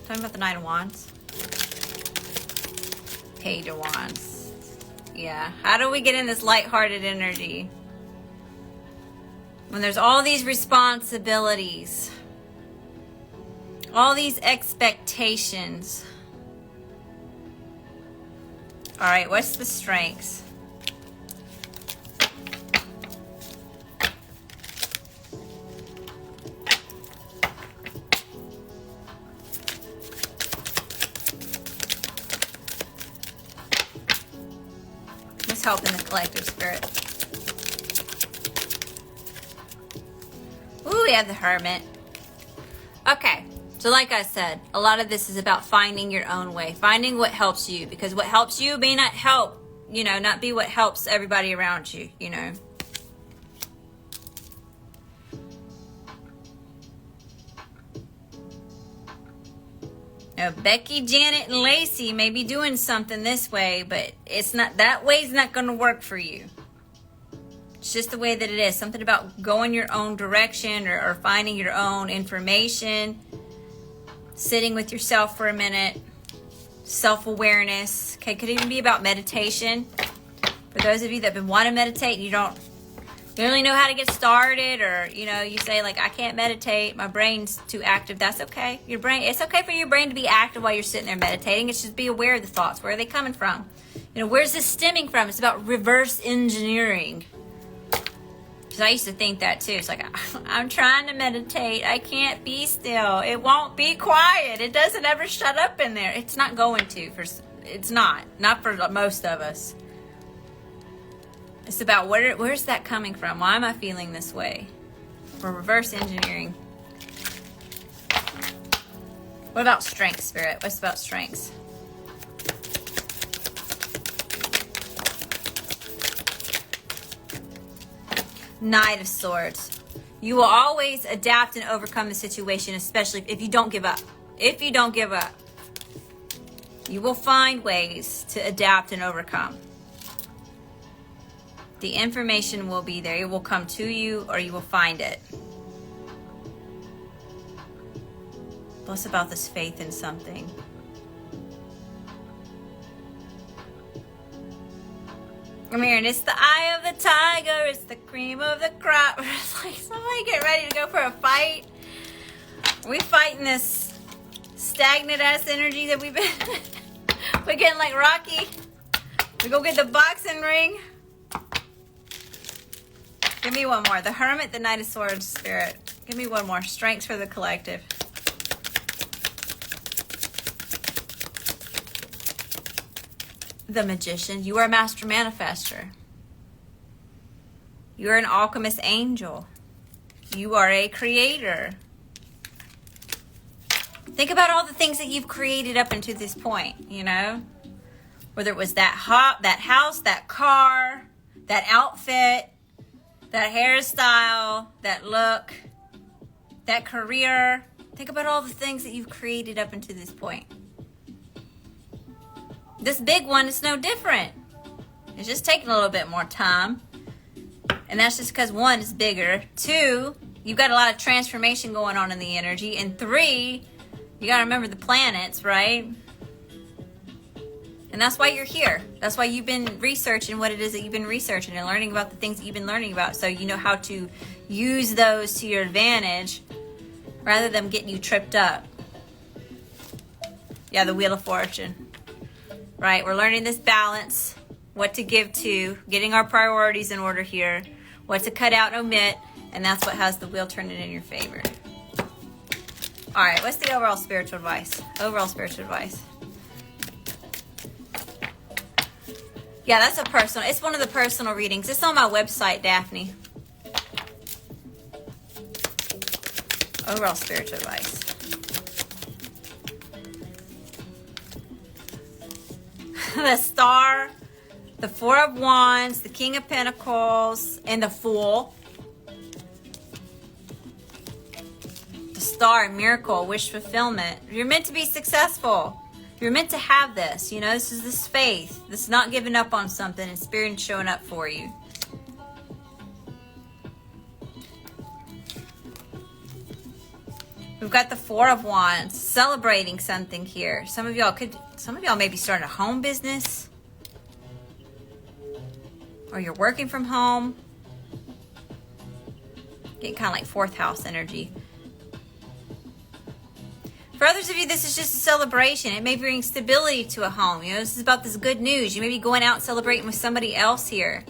Talking about the Knight of Wands. Page of Wands. Yeah. How do we get in this lighthearted energy when there's all these responsibilities, all these expectations? All right, what's the strengths? Help in the collective, Spirit. we have the Hermit. Okay, so like I said, a lot of this is about finding your own way, finding what helps you, because what helps you may not help, not be what helps everybody around you, Now, Becky, Janet, and Lacey may be doing something this way, but that way's not going to work for you. It's just the way that it is. Something about going your own direction or finding your own information, sitting with yourself for a minute, self-awareness. Okay, could even be about meditation. For those of you that have been wanting to meditate and you don't really know how to get started, or you say like, I can't meditate, my brain's too active. That's okay. It's okay for your brain to be active while you're sitting there meditating. It's just be aware of the thoughts. Where are they coming from? Where's this stemming from? It's about reverse engineering. Because I used to think that too. It's like, I'm trying to meditate, I can't be still, it won't be quiet, it doesn't ever shut up in there. It's not going to. It's not for most of us. It's about where's that coming from? Why am I feeling this way? We're reverse engineering. What about strength, Spirit? What's about strengths? Knight of Swords. You will always adapt and overcome the situation, especially if you don't give up. If you don't give up, you will find ways to adapt and overcome. The information will be there. It will come to you, or you will find it. What's about this faith in something? I'm hearing it's the eye of the tiger, it's the cream of the crop. It's like somebody get ready to go for a fight. Are we fighting this stagnant ass energy that we've been we're getting like Rocky? We go get the boxing ring. Give me one more. The Hermit, the Knight of Swords, Spirit. Give me one more. Strengths for the collective. The Magician. You are a master manifester. You are an alchemist angel. You are a creator. Think about all the things that you've created up until this point, Whether it was that house, that car, that outfit, that hairstyle, that look, that career. Think about all the things that you've created up until this point. This big one is no different. It's just taking a little bit more time. And that's just because 1 is bigger. 2, you've got a lot of transformation going on in the energy. And 3, you got to remember the planets, right? And that's why you're here. That's why you've been researching what it is that you've been researching and learning about the things that you've been learning about, so you know how to use those to your advantage rather than getting you tripped up. Yeah, the Wheel of Fortune. Right, we're learning this balance, what to give to, getting our priorities in order here, what to cut out and omit, and that's what has the wheel turning in your favor. All right, what's the overall spiritual advice? Overall spiritual advice. Yeah, that's it's one of the personal readings. It's on my website, Daphne. Overall spiritual advice. The Star, the Four of Wands, the King of Pentacles, and the Fool. The Star, miracle, wish fulfillment. You're meant to be successful. You're meant to have this. This is this faith. This is not giving up on something, and Spirit showing up for you. We've got the Four of Wands, celebrating something here. Some of y'all may be starting a home business, or you're working from home. Getting kind of like 4th house energy. For others of you, this is just a celebration. It may bring stability to a home. This is about this good news. You may be going out celebrating with somebody else here.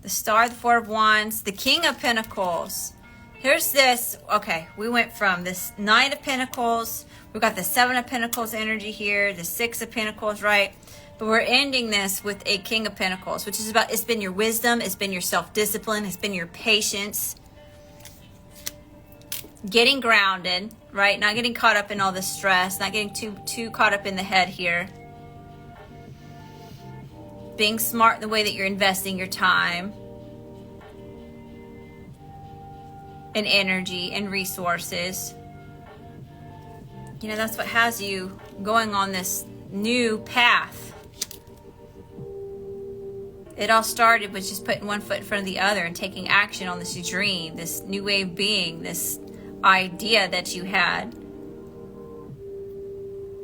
The Star, the Four of Wands, the King of Pentacles. Here's this. Okay, we went from this Knight of Pentacles. We've got the 7 of Pentacles energy here, the 6 of Pentacles, right? But we're ending this with a King of Pentacles, which is about, it's been your wisdom, it's been your self-discipline, it's been your patience. Getting grounded, right? Not getting caught up in all this stress, not getting too caught up in the head here. Being smart in the way that you're investing your time and energy and resources. You know, that's what has you going on this new path. It all started with just putting one foot in front of the other and taking action on this dream, this new way of being, this idea that you had.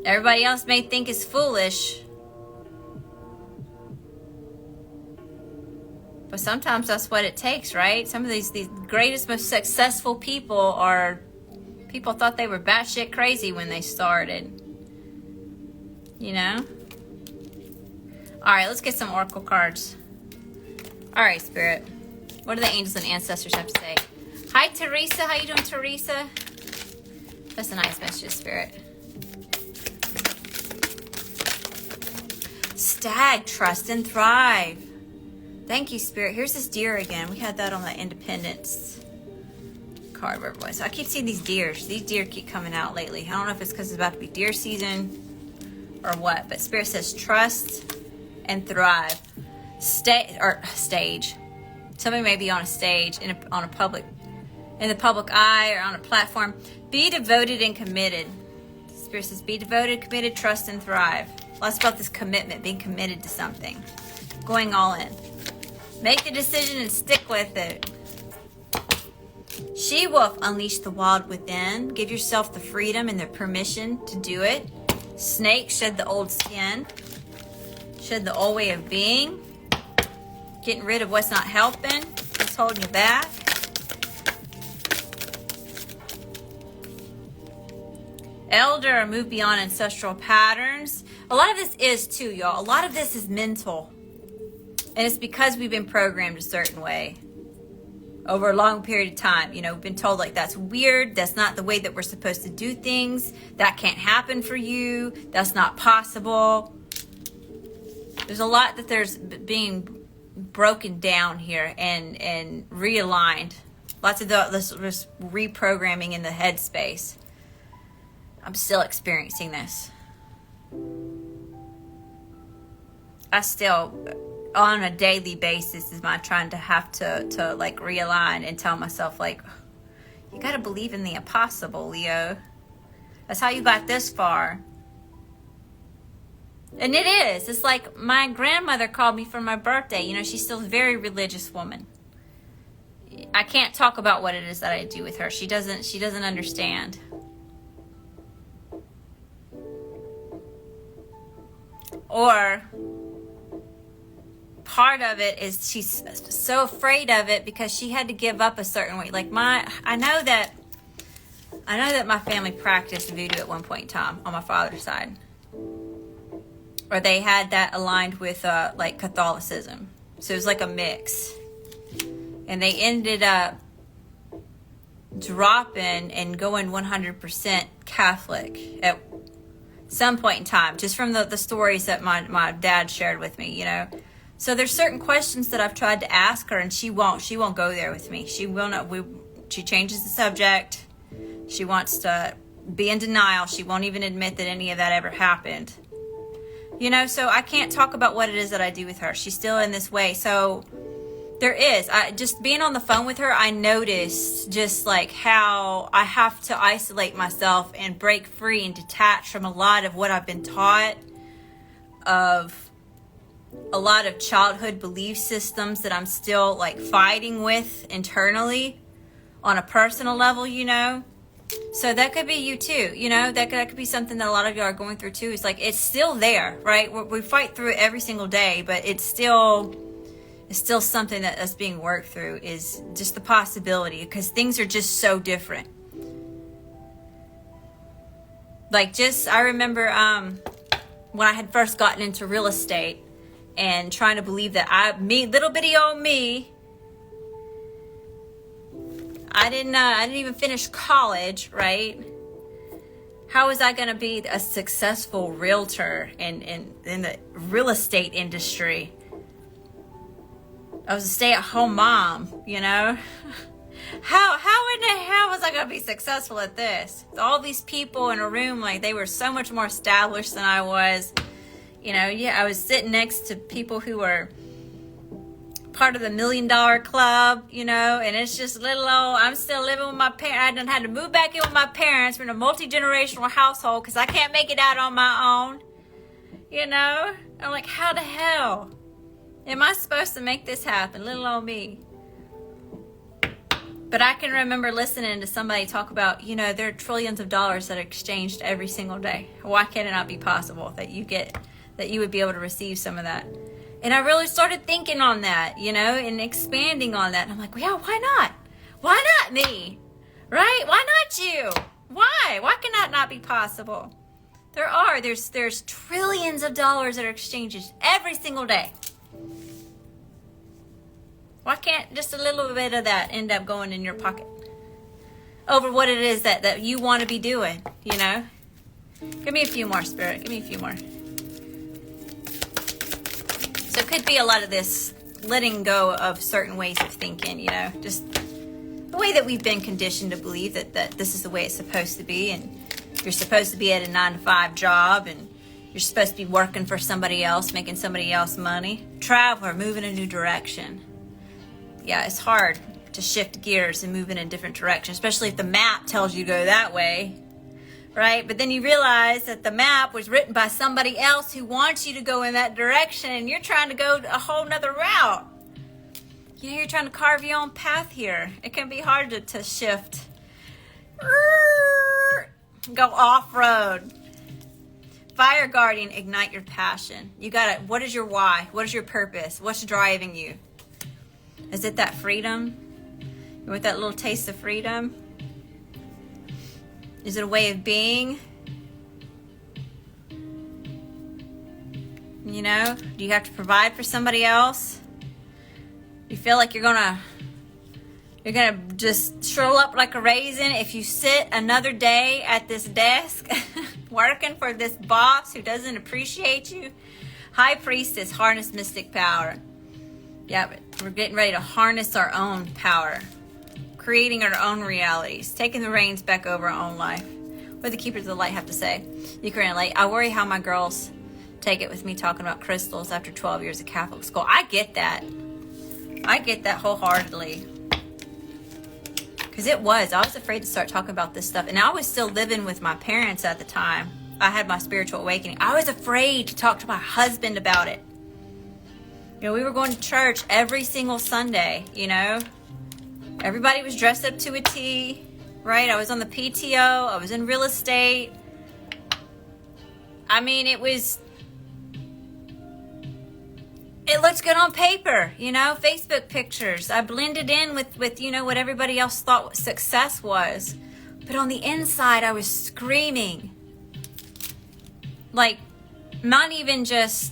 Everybody else may think is foolish, but sometimes that's what it takes, right? Some of these greatest, most successful people thought they were batshit crazy when they started. You know? All right, let's get some oracle cards. All right, Spirit. What do the angels and ancestors have to say? Hi, Teresa. How you doing, Teresa? That's a nice message, Spirit. Stag, trust and thrive. Thank you, Spirit. Here's this deer again. We had that on the Independence card, wherever it was. I keep seeing these deers. These deer keep coming out lately. I don't know if it's because it's about to be deer season or what, but Spirit says trust and thrive. Stage. Somebody may be on a stage in the public eye or on a platform. Be devoted and committed. Spirit says be devoted, committed, trust, and thrive. Lots about this commitment, being committed to something, going all in. Make the decision and stick with it. She-wolf, unleash the wild within. Give yourself the freedom and the permission to do it. Snake, shed the old skin. Shed the old way of being. Getting rid of what's not helping. What's holding you back. Elder, move beyond ancestral patterns. A lot of this is too, y'all. A lot of this is mental. And it's because we've been programmed a certain way over a long period of time. You know, we've been told like that's weird. That's not the way that we're supposed to do things. That can't happen for you. That's not possible. There's a lot that there's being broken down here and realigned. Lots of this reprogramming in the headspace. I'm still experiencing this. I still, on a daily basis, is my trying to have to like realign and tell myself like, you got to believe in the impossible, Leo. That's how you got this far. And it is. It's like my grandmother called me for my birthday. You know, she's still a very religious woman. I can't talk about what it is that I do with her. She doesn't understand. Or part of it is she's so afraid of it because she had to give up a certain way. Like I know that my family practiced voodoo at one point in time on my father's side. Or they had that aligned with like Catholicism. So it was like a mix. And they ended up dropping and going 100% Catholic at some point in time, just from the stories that my dad shared with me, you know. So there's certain questions that I've tried to ask her, and she won't go there with me. She will not. She changes the subject. She wants to be in denial. She won't even admit that any of that ever happened. You know, so I can't talk about what it is that I do with her. She's still in this way. So there is. Just being on the phone with her, I noticed just like how I have to isolate myself and break free and detach from a lot of what I've been taught, of a lot of childhood belief systems that I'm still like fighting with internally on a personal level, you know. So that could be you too, you know, that could be something that a lot of you are going through too. It's like, it's still there, right? We fight through it every single day, but it's still something that's being worked through, is just the possibility, because things are just so different. Like I remember when I had first gotten into real estate and trying to believe that little bitty old me, I didn't even finish college, right? How was I going to be a successful realtor in the real estate industry? I was a stay-at-home mom, you know? How in the hell was I going to be successful at this? All these people in a room, like, they were so much more established than I was. You know, yeah, I was sitting next to people who were part of the $1 Million Club, you know, and it's just little old, I'm still living with my parents. I done had to move back in with my parents. We're in a multi-generational household because I can't make it out on my own, you know? I'm like, how the hell am I supposed to make this happen? Little old me. But I can remember listening to somebody talk about, you know, there are trillions of dollars that are exchanged every single day. Why can it not be possible that you would be able to receive some of that? And I really started thinking on that, you know, and expanding on that. And I'm like, well, yeah, why not? Why not me? Right? Why not you? Why? Why can that not be possible? There's trillions of dollars that are exchanged every single day. Why can't just a little bit of that end up going in your pocket over what it is that you want to be doing, you know? Give me a few more, Spirit. Give me a few more. So it could be a lot of this letting go of certain ways of thinking, you know, just the way that we've been conditioned to believe that this is the way it's supposed to be, and you're supposed to be at a 9-to-5 job, and you're supposed to be working for somebody else, making somebody else money. Traveler, move in a new direction. Yeah, it's hard to shift gears and move in a different direction, especially if the map tells you to go that way, right? But then you realize that the map was written by somebody else who wants you to go in that direction, and you're trying to go a whole nother route. You know, you're trying to carve your own path here. It can be hard to shift. Go off-road. Fire Guardian, ignite your passion. You gotta, what is your why? What is your purpose? What's driving you? Is it that freedom? You want that little taste of freedom? Is it a way of being? You know, do you have to provide for somebody else? You feel like you're gonna just shrivel up like a raisin if you sit another day at this desk working for this boss who doesn't appreciate you? High Priestess, harness mystic power. Yeah, but we're getting ready to harness our own power, creating our own realities, taking the reins back over our own life. What do the Keepers of the Light have to say? You can relate. I worry how my girls take it with me talking about crystals after 12 years of Catholic school. I get that. I get that wholeheartedly. Because I was afraid to start talking about this stuff. And I was still living with my parents at the time. I had my spiritual awakening. I was afraid to talk to my husband about it. You know, we were going to church every single Sunday, you know. Everybody was dressed up to a T, right? I was on the PTO. I was in real estate. I mean, it looks good on paper, you know, Facebook pictures. I blended in with, you know, what everybody else thought success was. But on the inside, I was screaming. Like, not even just,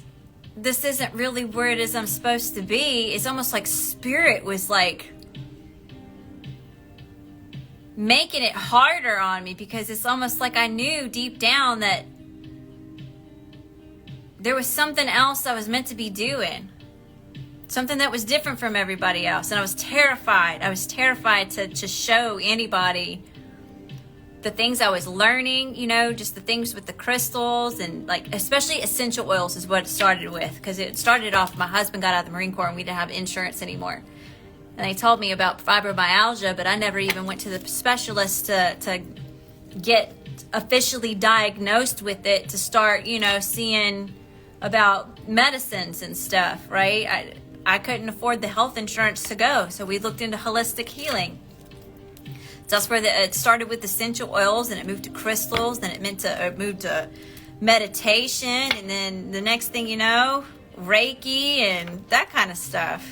this isn't really where it is I'm supposed to be. It's almost like spirit was like making it harder on me, because it's almost like I knew deep down that there was something else I was meant to be doing. Something that was different from everybody else. And I was terrified. I was terrified to show anybody the things I was learning, you know, just the things with the crystals, and like especially essential oils is what it started with, because it started off, my husband got out of the Marine Corps and we didn't have insurance anymore. And they told me about fibromyalgia, but I never even went to the specialist to get officially diagnosed with it, to start, you know, seeing about medicines and stuff, right? I couldn't afford the health insurance to go, so we looked into holistic healing. So that's where it started with essential oils, and it moved to crystals, then it moved to meditation, and then the next thing you know, Reiki and that kind of stuff.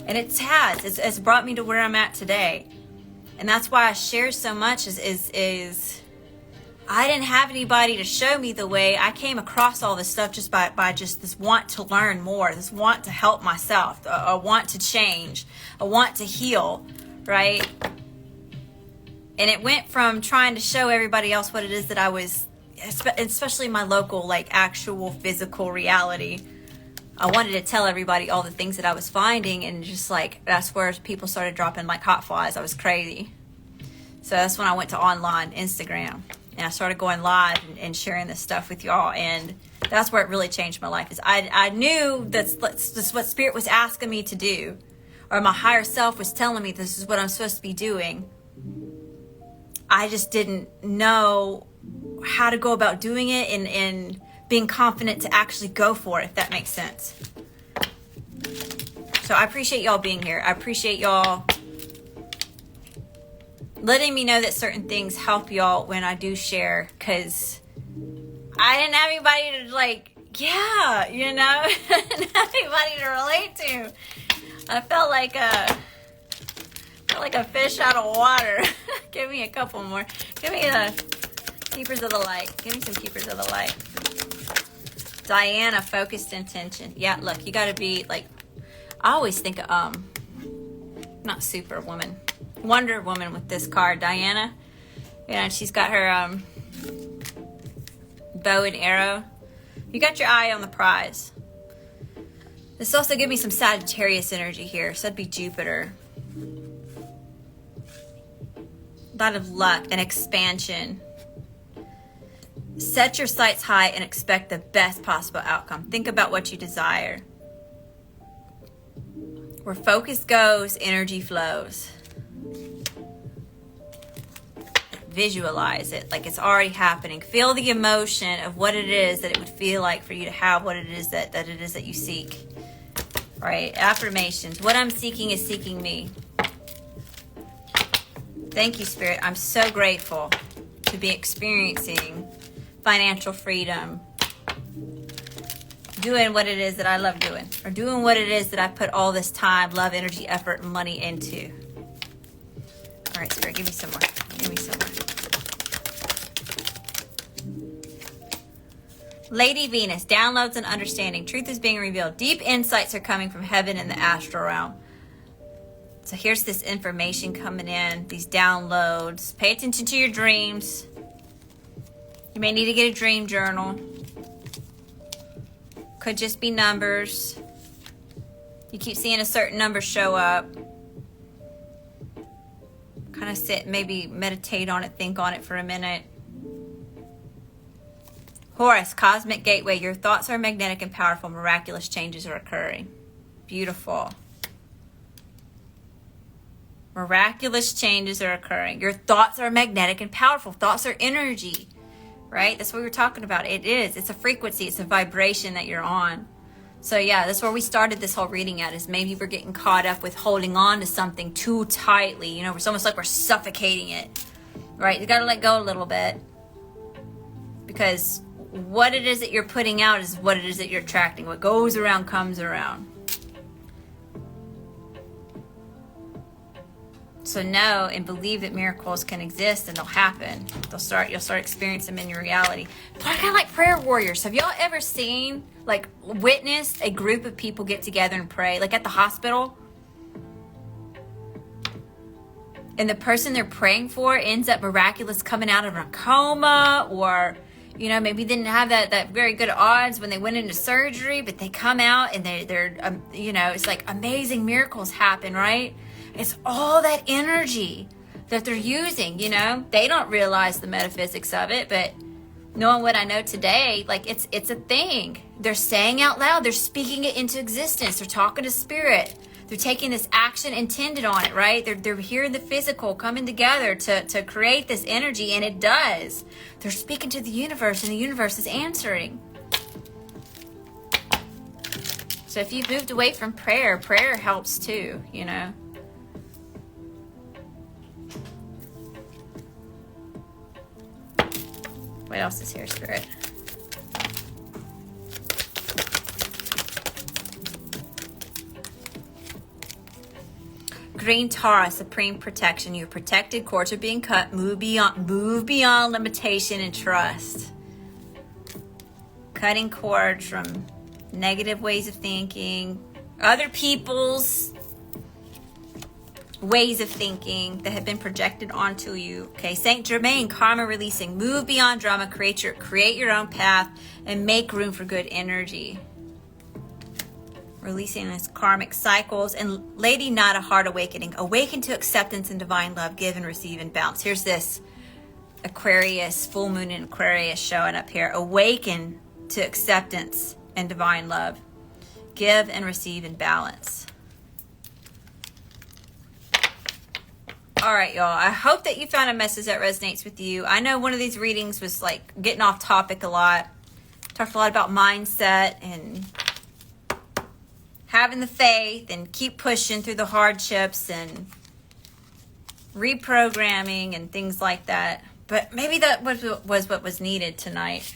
And it's brought me to where I'm at today. And that's why I share so much is I didn't have anybody to show me the way. I came across all this stuff just by just this want to learn more, this want to help myself, a want to change, a want to heal, right? And it went from trying to show everybody else what it is that I was, especially my local, like actual physical reality. I wanted to tell everybody all the things that I was finding, and just like, that's where people started dropping like hot flies. I was crazy. So that's when I went to online Instagram, and I started going live and sharing this stuff with y'all. And that's where it really changed my life. Is I knew that's what Spirit was asking me to do, or my higher self was telling me this is what I'm supposed to be doing. I just didn't know how to go about doing it and being confident to actually go for it, if that makes sense. So I appreciate y'all being here. I appreciate y'all letting me know that certain things help y'all when I do share, because I didn't have anybody to like, yeah, you know, I didn't have anybody to relate to. I felt like a fish out of water. Give me a couple more. Give me the Keepers of the Light. Give me some Keepers of the Light. Diana, focused intention. Yeah, look, you got to be like, I always think of, not Superwoman, Wonder Woman with this card. Diana, you know, she's got her bow and arrow. You got your eye on the prize. This also gives me some Sagittarius energy here, so that'd be Jupiter. A lot of luck and expansion. Set your sights high and expect the best possible outcome. Think about what you desire. Where focus goes, energy flows. Visualize it like it's already happening. Feel the emotion of what it is that it would feel like for you to have what it is that you seek. Right? Affirmations. What I'm seeking is seeking me. Thank you, Spirit. I'm so grateful to be experiencing financial freedom, doing what it is that I love doing, or doing what it is that I put all this time, love, energy, effort, and money into. All right, Spirit, give me some more. Give me some more. Lady Venus, downloads and understanding. Truth is being revealed. Deep insights are coming from heaven and the astral realm. So here's this information coming in, these downloads. Pay attention to your dreams. You may need to get a dream journal. Could just be numbers. You keep seeing a certain number show up. Kind of sit, maybe meditate on it, think on it for a minute. Horus, cosmic gateway. Your thoughts are magnetic and powerful. Miraculous changes are occurring. Beautiful. Miraculous changes are occurring. Your thoughts are magnetic and powerful. Thoughts are energy. Right? That's what we were talking about. It is. It's a frequency. It's a vibration that you're on. So yeah, that's where we started this whole reading at, is maybe we're getting caught up with holding on to something too tightly. You know, it's almost like we're suffocating it. Right? You got to let go a little bit. Because what it is that you're putting out is what it is that you're attracting. What goes around comes around. So know and believe that miracles can exist and they'll happen. You'll start experiencing them in your reality. Kind of like prayer warriors. Have y'all ever seen, like, witnessed a group of people get together and pray, like at the hospital? And the person they're praying for ends up miraculous coming out of a coma, or, you know, maybe didn't have that very good odds when they went into surgery, but they come out and they're you know, it's like amazing miracles happen, right? It's all that energy that they're using, you know. They don't realize the metaphysics of it, but knowing what I know today, like it's a thing. They're saying out loud, they're speaking it into existence. They're talking to spirit. They're taking this action intended on it, right? They're here in the physical, coming together to create this energy, and it does. They're speaking to the universe, and the universe is answering. So if you've moved away from prayer, prayer helps too, you know. What else is here, Spirit? Green Tara, supreme protection. You're protected, cords are being cut, move beyond limitation and trust. Cutting cords from negative ways of thinking, other people's ways of thinking that have been projected onto you. Okay, Saint Germain, karma releasing, move beyond drama, create your own path, and make room for good energy. Releasing its karmic cycles. And Lady Nada, heart awakening, awaken to acceptance and divine love, give and receive and bounce. Here's this Aquarius, full moon in Aquarius showing up here. Awaken to acceptance and divine love, give and receive and balance. All right, y'all. I hope that you found a message that resonates with you. I know one of these readings was like getting off topic a lot. Talked a lot about mindset and having the faith and keep pushing through the hardships and reprogramming and things like that. But maybe that was what was needed tonight.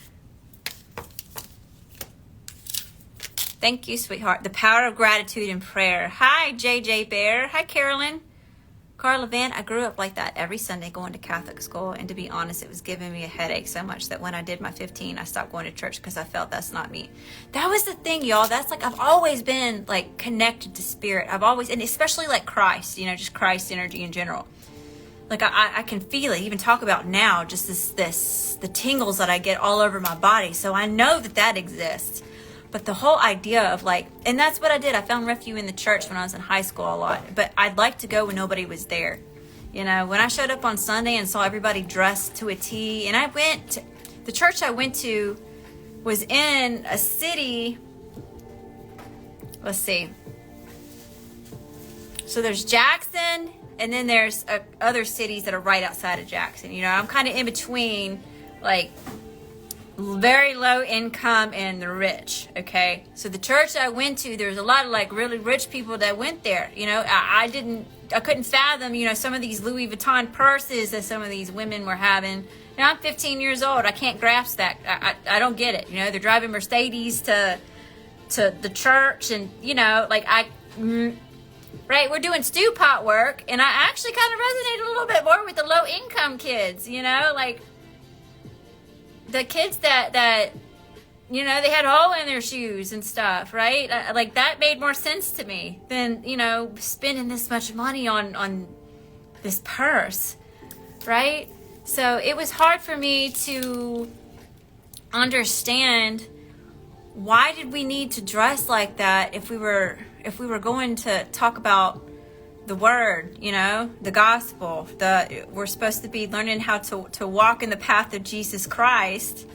Thank you, sweetheart. The power of gratitude and prayer. Hi, JJ Bear. Hi, Carolyn. Carla Van, I grew up like that every Sunday going to Catholic school. And to be honest, it was giving me a headache so much that when I did my 15, I stopped going to church because I felt that's not me. That was the thing, y'all. That's like, I've always been like connected to spirit. I've always, and especially like Christ, you know, just Christ energy in general. Like I can feel it, even talk about now, just the tingles that I get all over my body. So I know that exists. But the whole idea of like, and that's what I did. I found refuge in the church when I was in high school a lot. But I'd like to go when nobody was there. You know, when I showed up on Sunday and saw everybody dressed to a T. And the church I went to was in a city. Let's see. So there's Jackson, and then there's other cities that are right outside of Jackson. You know, I'm kind of in between, like, very low income and the rich. Okay, so the church I went to, there's a lot of like really rich people that went there. You know, I couldn't fathom, you know, some of these Louis Vuitton purses that some of these women were having. Now I'm 15 years old. I can't grasp that. I don't get it. You know, they're driving Mercedes to the church, and you know, like right, we're doing stew pot work, and I actually kind of resonated a little bit more with the low income kids. You know, like the kids that you know, they had a hole in their shoes and stuff, right? Like that made more sense to me than, you know, spending this much money on this purse, right? So it was hard for me to understand, why did we need to dress like that if we were going to talk about the word, you know, the gospel. We're supposed to be learning how to walk in the path of Jesus Christ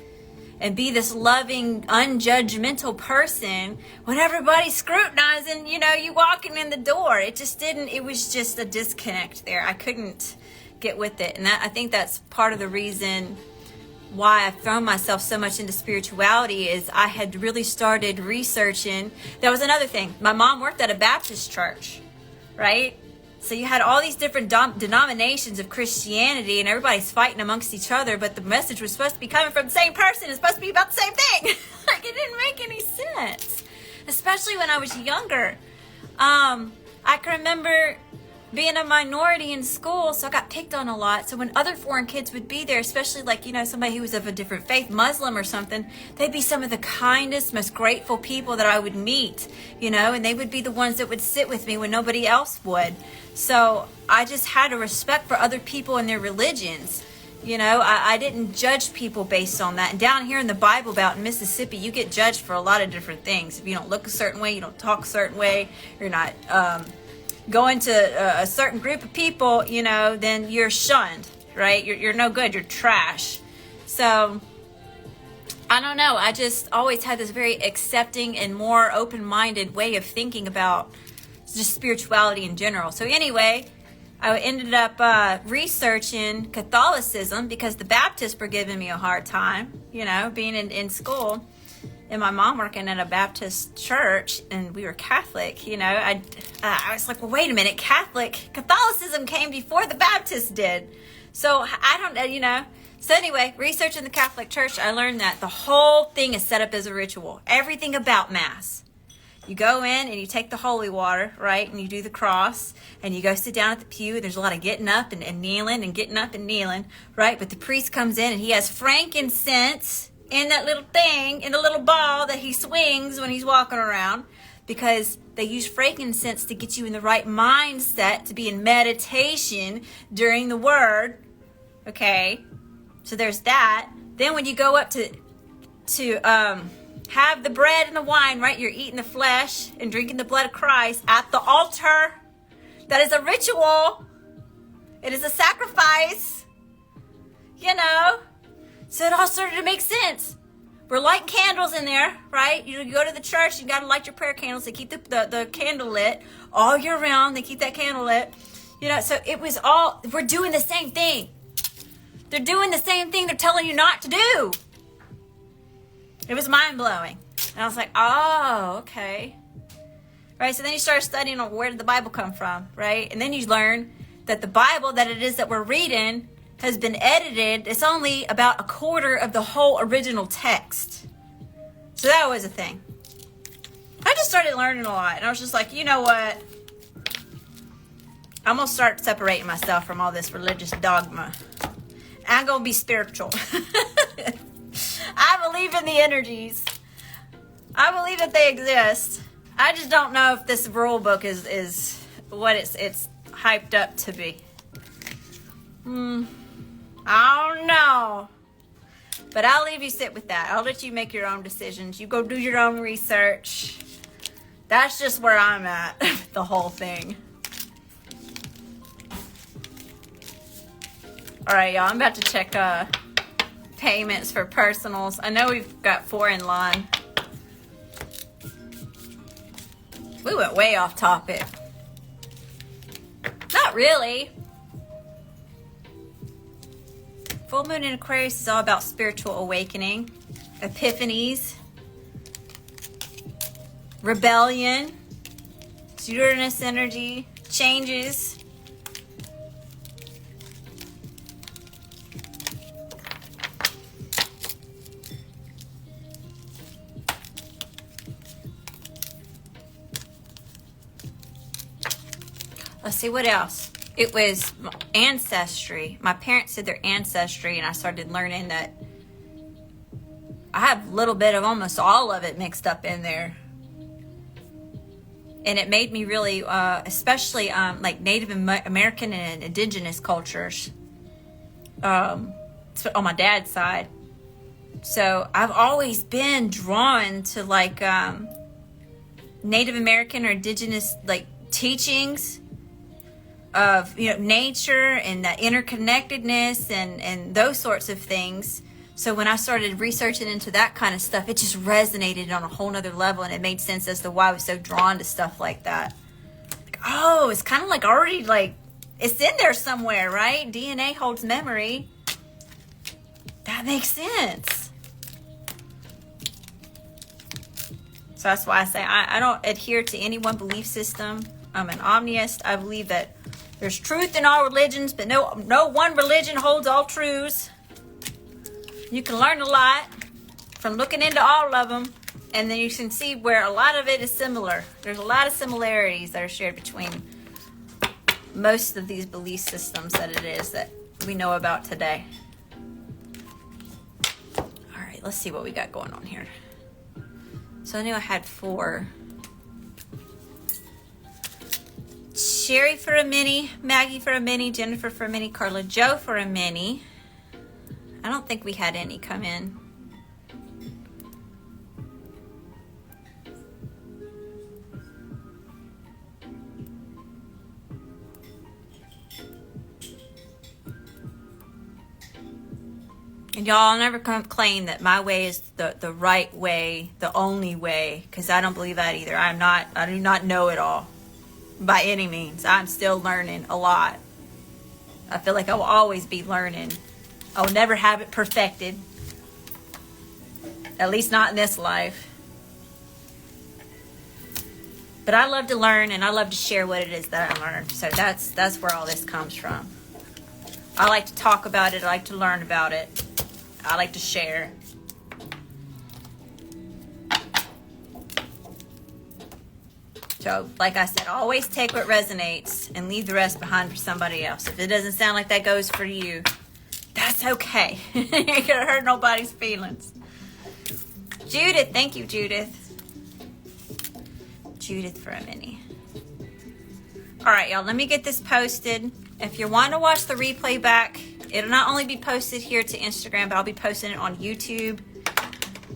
and be this loving, unjudgmental person when everybody's scrutinizing, you know, you walking in the door. It was just a disconnect there. I couldn't get with it. And I think that's part of the reason why I've thrown myself so much into spirituality, is I had really started researching. That was another thing. My mom worked at a Baptist church, right? So you had all these different denominations of Christianity, and everybody's fighting amongst each other, but the message was supposed to be coming from the same person. It's supposed to be about the same thing. Like, it didn't make any sense, especially when I was younger. I can remember being a minority in school, so I got picked on a lot. So when other foreign kids would be there, especially like, you know, somebody who was of a different faith, Muslim or something, they'd be some of the kindest, most grateful people that I would meet, you know, and they would be the ones that would sit with me when nobody else would. So I just had a respect for other people and their religions. You know, I didn't judge people based on that. And down here in the Bible Belt in Mississippi, you get judged for a lot of different things. If you don't look a certain way, you don't talk a certain way, you're not going to a certain group of people, you know, then you're shunned, right? You're no good. You're trash. So I don't know. I just always had this very accepting and more open-minded way of thinking about just spirituality in general. So anyway, I ended up researching Catholicism because the Baptists were giving me a hard time, you know, being in school. And my mom working at a Baptist church, and we were Catholic, you know, I was like, well, wait a minute, Catholicism came before the Baptists did. So I don't, you know. So anyway, researching the Catholic Church, I learned that the whole thing is set up as a ritual. Everything about Mass. You go in and you take the holy water, right? And you do the cross, and you go sit down at the pew. There's a lot of getting up and kneeling and getting up and kneeling, right? But the priest comes in and he has frankincense in that little thing, in the little ball that he swings when he's walking around. because they use frankincense to get you in the right mindset to be in meditation during the word. Okay, so there's that. Then when you go up to have the bread and the wine, right? You're eating the flesh and drinking the blood of Christ at the altar. That is a ritual. It is a sacrifice. You know? So it all started to make sense. We're lighting candles in there, right? You go to the church, you got to light your prayer candles. They keep the candle lit all year round. They keep that candle lit. You know, so it was all, we're doing the same thing. They're doing the same thing they're telling you not to do. It was mind-blowing. And I was like, oh, okay. Right, so then you start studying on where did the Bible come from, right? And then you learn that the Bible that it is that we're reading has been edited. It's only about a quarter of the whole original text. So that was a thing. I just started learning a lot. And I was just like, you know what? I'm going to start separating myself from all this religious dogma. I'm going to be spiritual. I believe in the energies. I believe that they exist. I just don't know if this rule book is what it's hyped up to be. I don't know. But I'll leave you sit with that. I'll let you make your own decisions. You go do your own research. That's just where I'm at with the whole thing. All right, y'all. I'm about to check payments for personals. I know we've got 4 in line. We went way off topic. Not really. Full moon in Aquarius is all about spiritual awakening, epiphanies, rebellion, Uranus energy, changes. Let's see what else. It was ancestry. My parents did their ancestry, and I started learning that I have a little bit of almost all of it mixed up in there. And it made me really, especially like Native American and indigenous cultures, on my dad's side. So I've always been drawn to like Native American or indigenous like teachings of, you know, nature and the interconnectedness and those sorts of things. So when I started researching into that kind of stuff, it just resonated on a whole nother level, and it made sense as to why I was so drawn to stuff like that. Like, oh, it's kind of like already like it's in there somewhere, right? DNA holds memory. That makes sense. So that's why I say I don't adhere to any one belief system. I'm an omniist. I believe that there's truth in all religions, but no one religion holds all truths. You can learn a lot from looking into all of them, and then you can see where a lot of it is similar. There's a lot of similarities that are shared between most of these belief systems that it is that we know about today. All right, let's see what we got going on here. So I knew I had 4. Sherry for a mini, Maggie for a mini, Jennifer for a mini, Carla Joe for a mini. I don't think we had any come in. And y'all never claim that my way is the right way, the only way, because I don't believe that either. I do not know it all. By any means. I'm still learning a lot. I feel like I will always be learning. I'll never have it perfected. At least not in this life. But I love to learn, and I love to share what it is that I learned. So that's where all this comes from. I like to talk about it. I like to learn about it. I like to share. So, like I said, always take what resonates and leave the rest behind for somebody else. If it doesn't sound like that goes for you, that's okay. You ain't gonna hurt nobody's feelings. Judith, thank you, Judith. Judith for a minute. All right, y'all, let me get this posted. If you're wanting to watch the replay back, it'll not only be posted here to Instagram, but I'll be posting it on YouTube.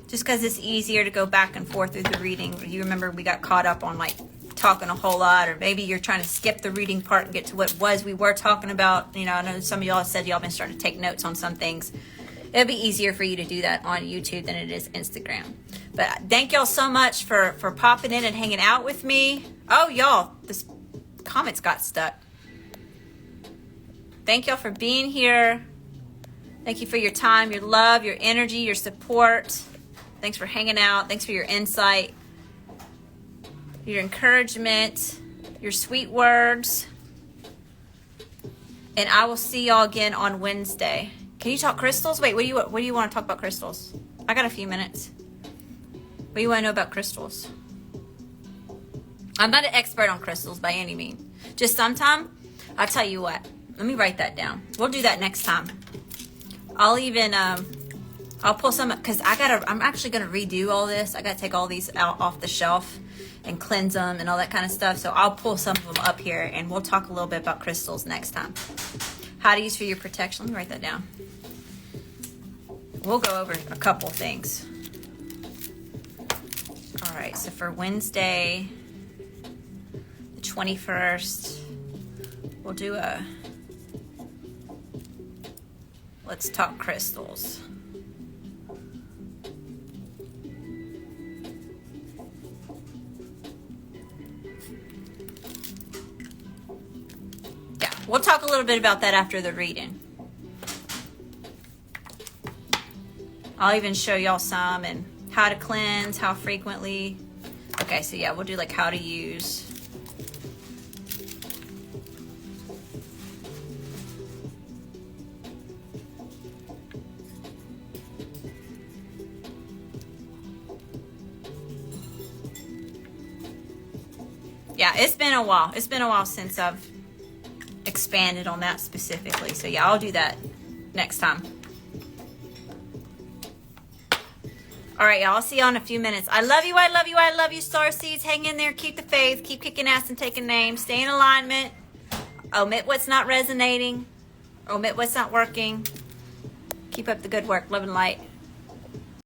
Just because it's easier to go back and forth through the reading. You remember we got caught up on like talking a whole lot, or maybe you're trying to skip the reading part and get to what we were talking about. You know, I know some of y'all said y'all been starting to take notes on some things. It'll be easier for you to do that on YouTube than it is Instagram. But thank y'all so much for popping in and hanging out with me. Oh, y'all, this comments got stuck. Thank y'all for being here. Thank you for your time, your love, your energy, your support. Thanks for hanging out. Thanks for your insight, your encouragement, your sweet words. And I will see y'all again on Wednesday. Can you talk crystals? Wait, what do you want to talk about crystals? I got a few minutes. What do you want to know about crystals? I'm not an expert on crystals by any means. Just sometime, I'll tell you what. Let me write that down. We'll do that next time. I'll even, I'll pull some, because I'm actually going to redo all this. I got to take all these out off the shelf and cleanse them and all that kind of stuff. So I'll pull some of them up here and we'll talk a little bit about crystals next time. How to use for your protection. Let me write that down. We'll go over a couple things. All right, so for Wednesday, the 21st, we'll do a let's talk crystals. Yeah, we'll talk a little bit about that after the reading. I'll even show y'all some and how to cleanse, how frequently. Okay, so yeah, we'll do like how to use. Yeah, it's been a while. It's been a while since I've expanded on that specifically. So yeah, I'll do that next time. All right, y'all. I'll see you in a few minutes. I love you. I love you. I love you, Starseeds. Hang in there. Keep the faith. Keep kicking ass and taking names. Stay in alignment. Omit what's not resonating. Omit what's not working. Keep up the good work. Love and light.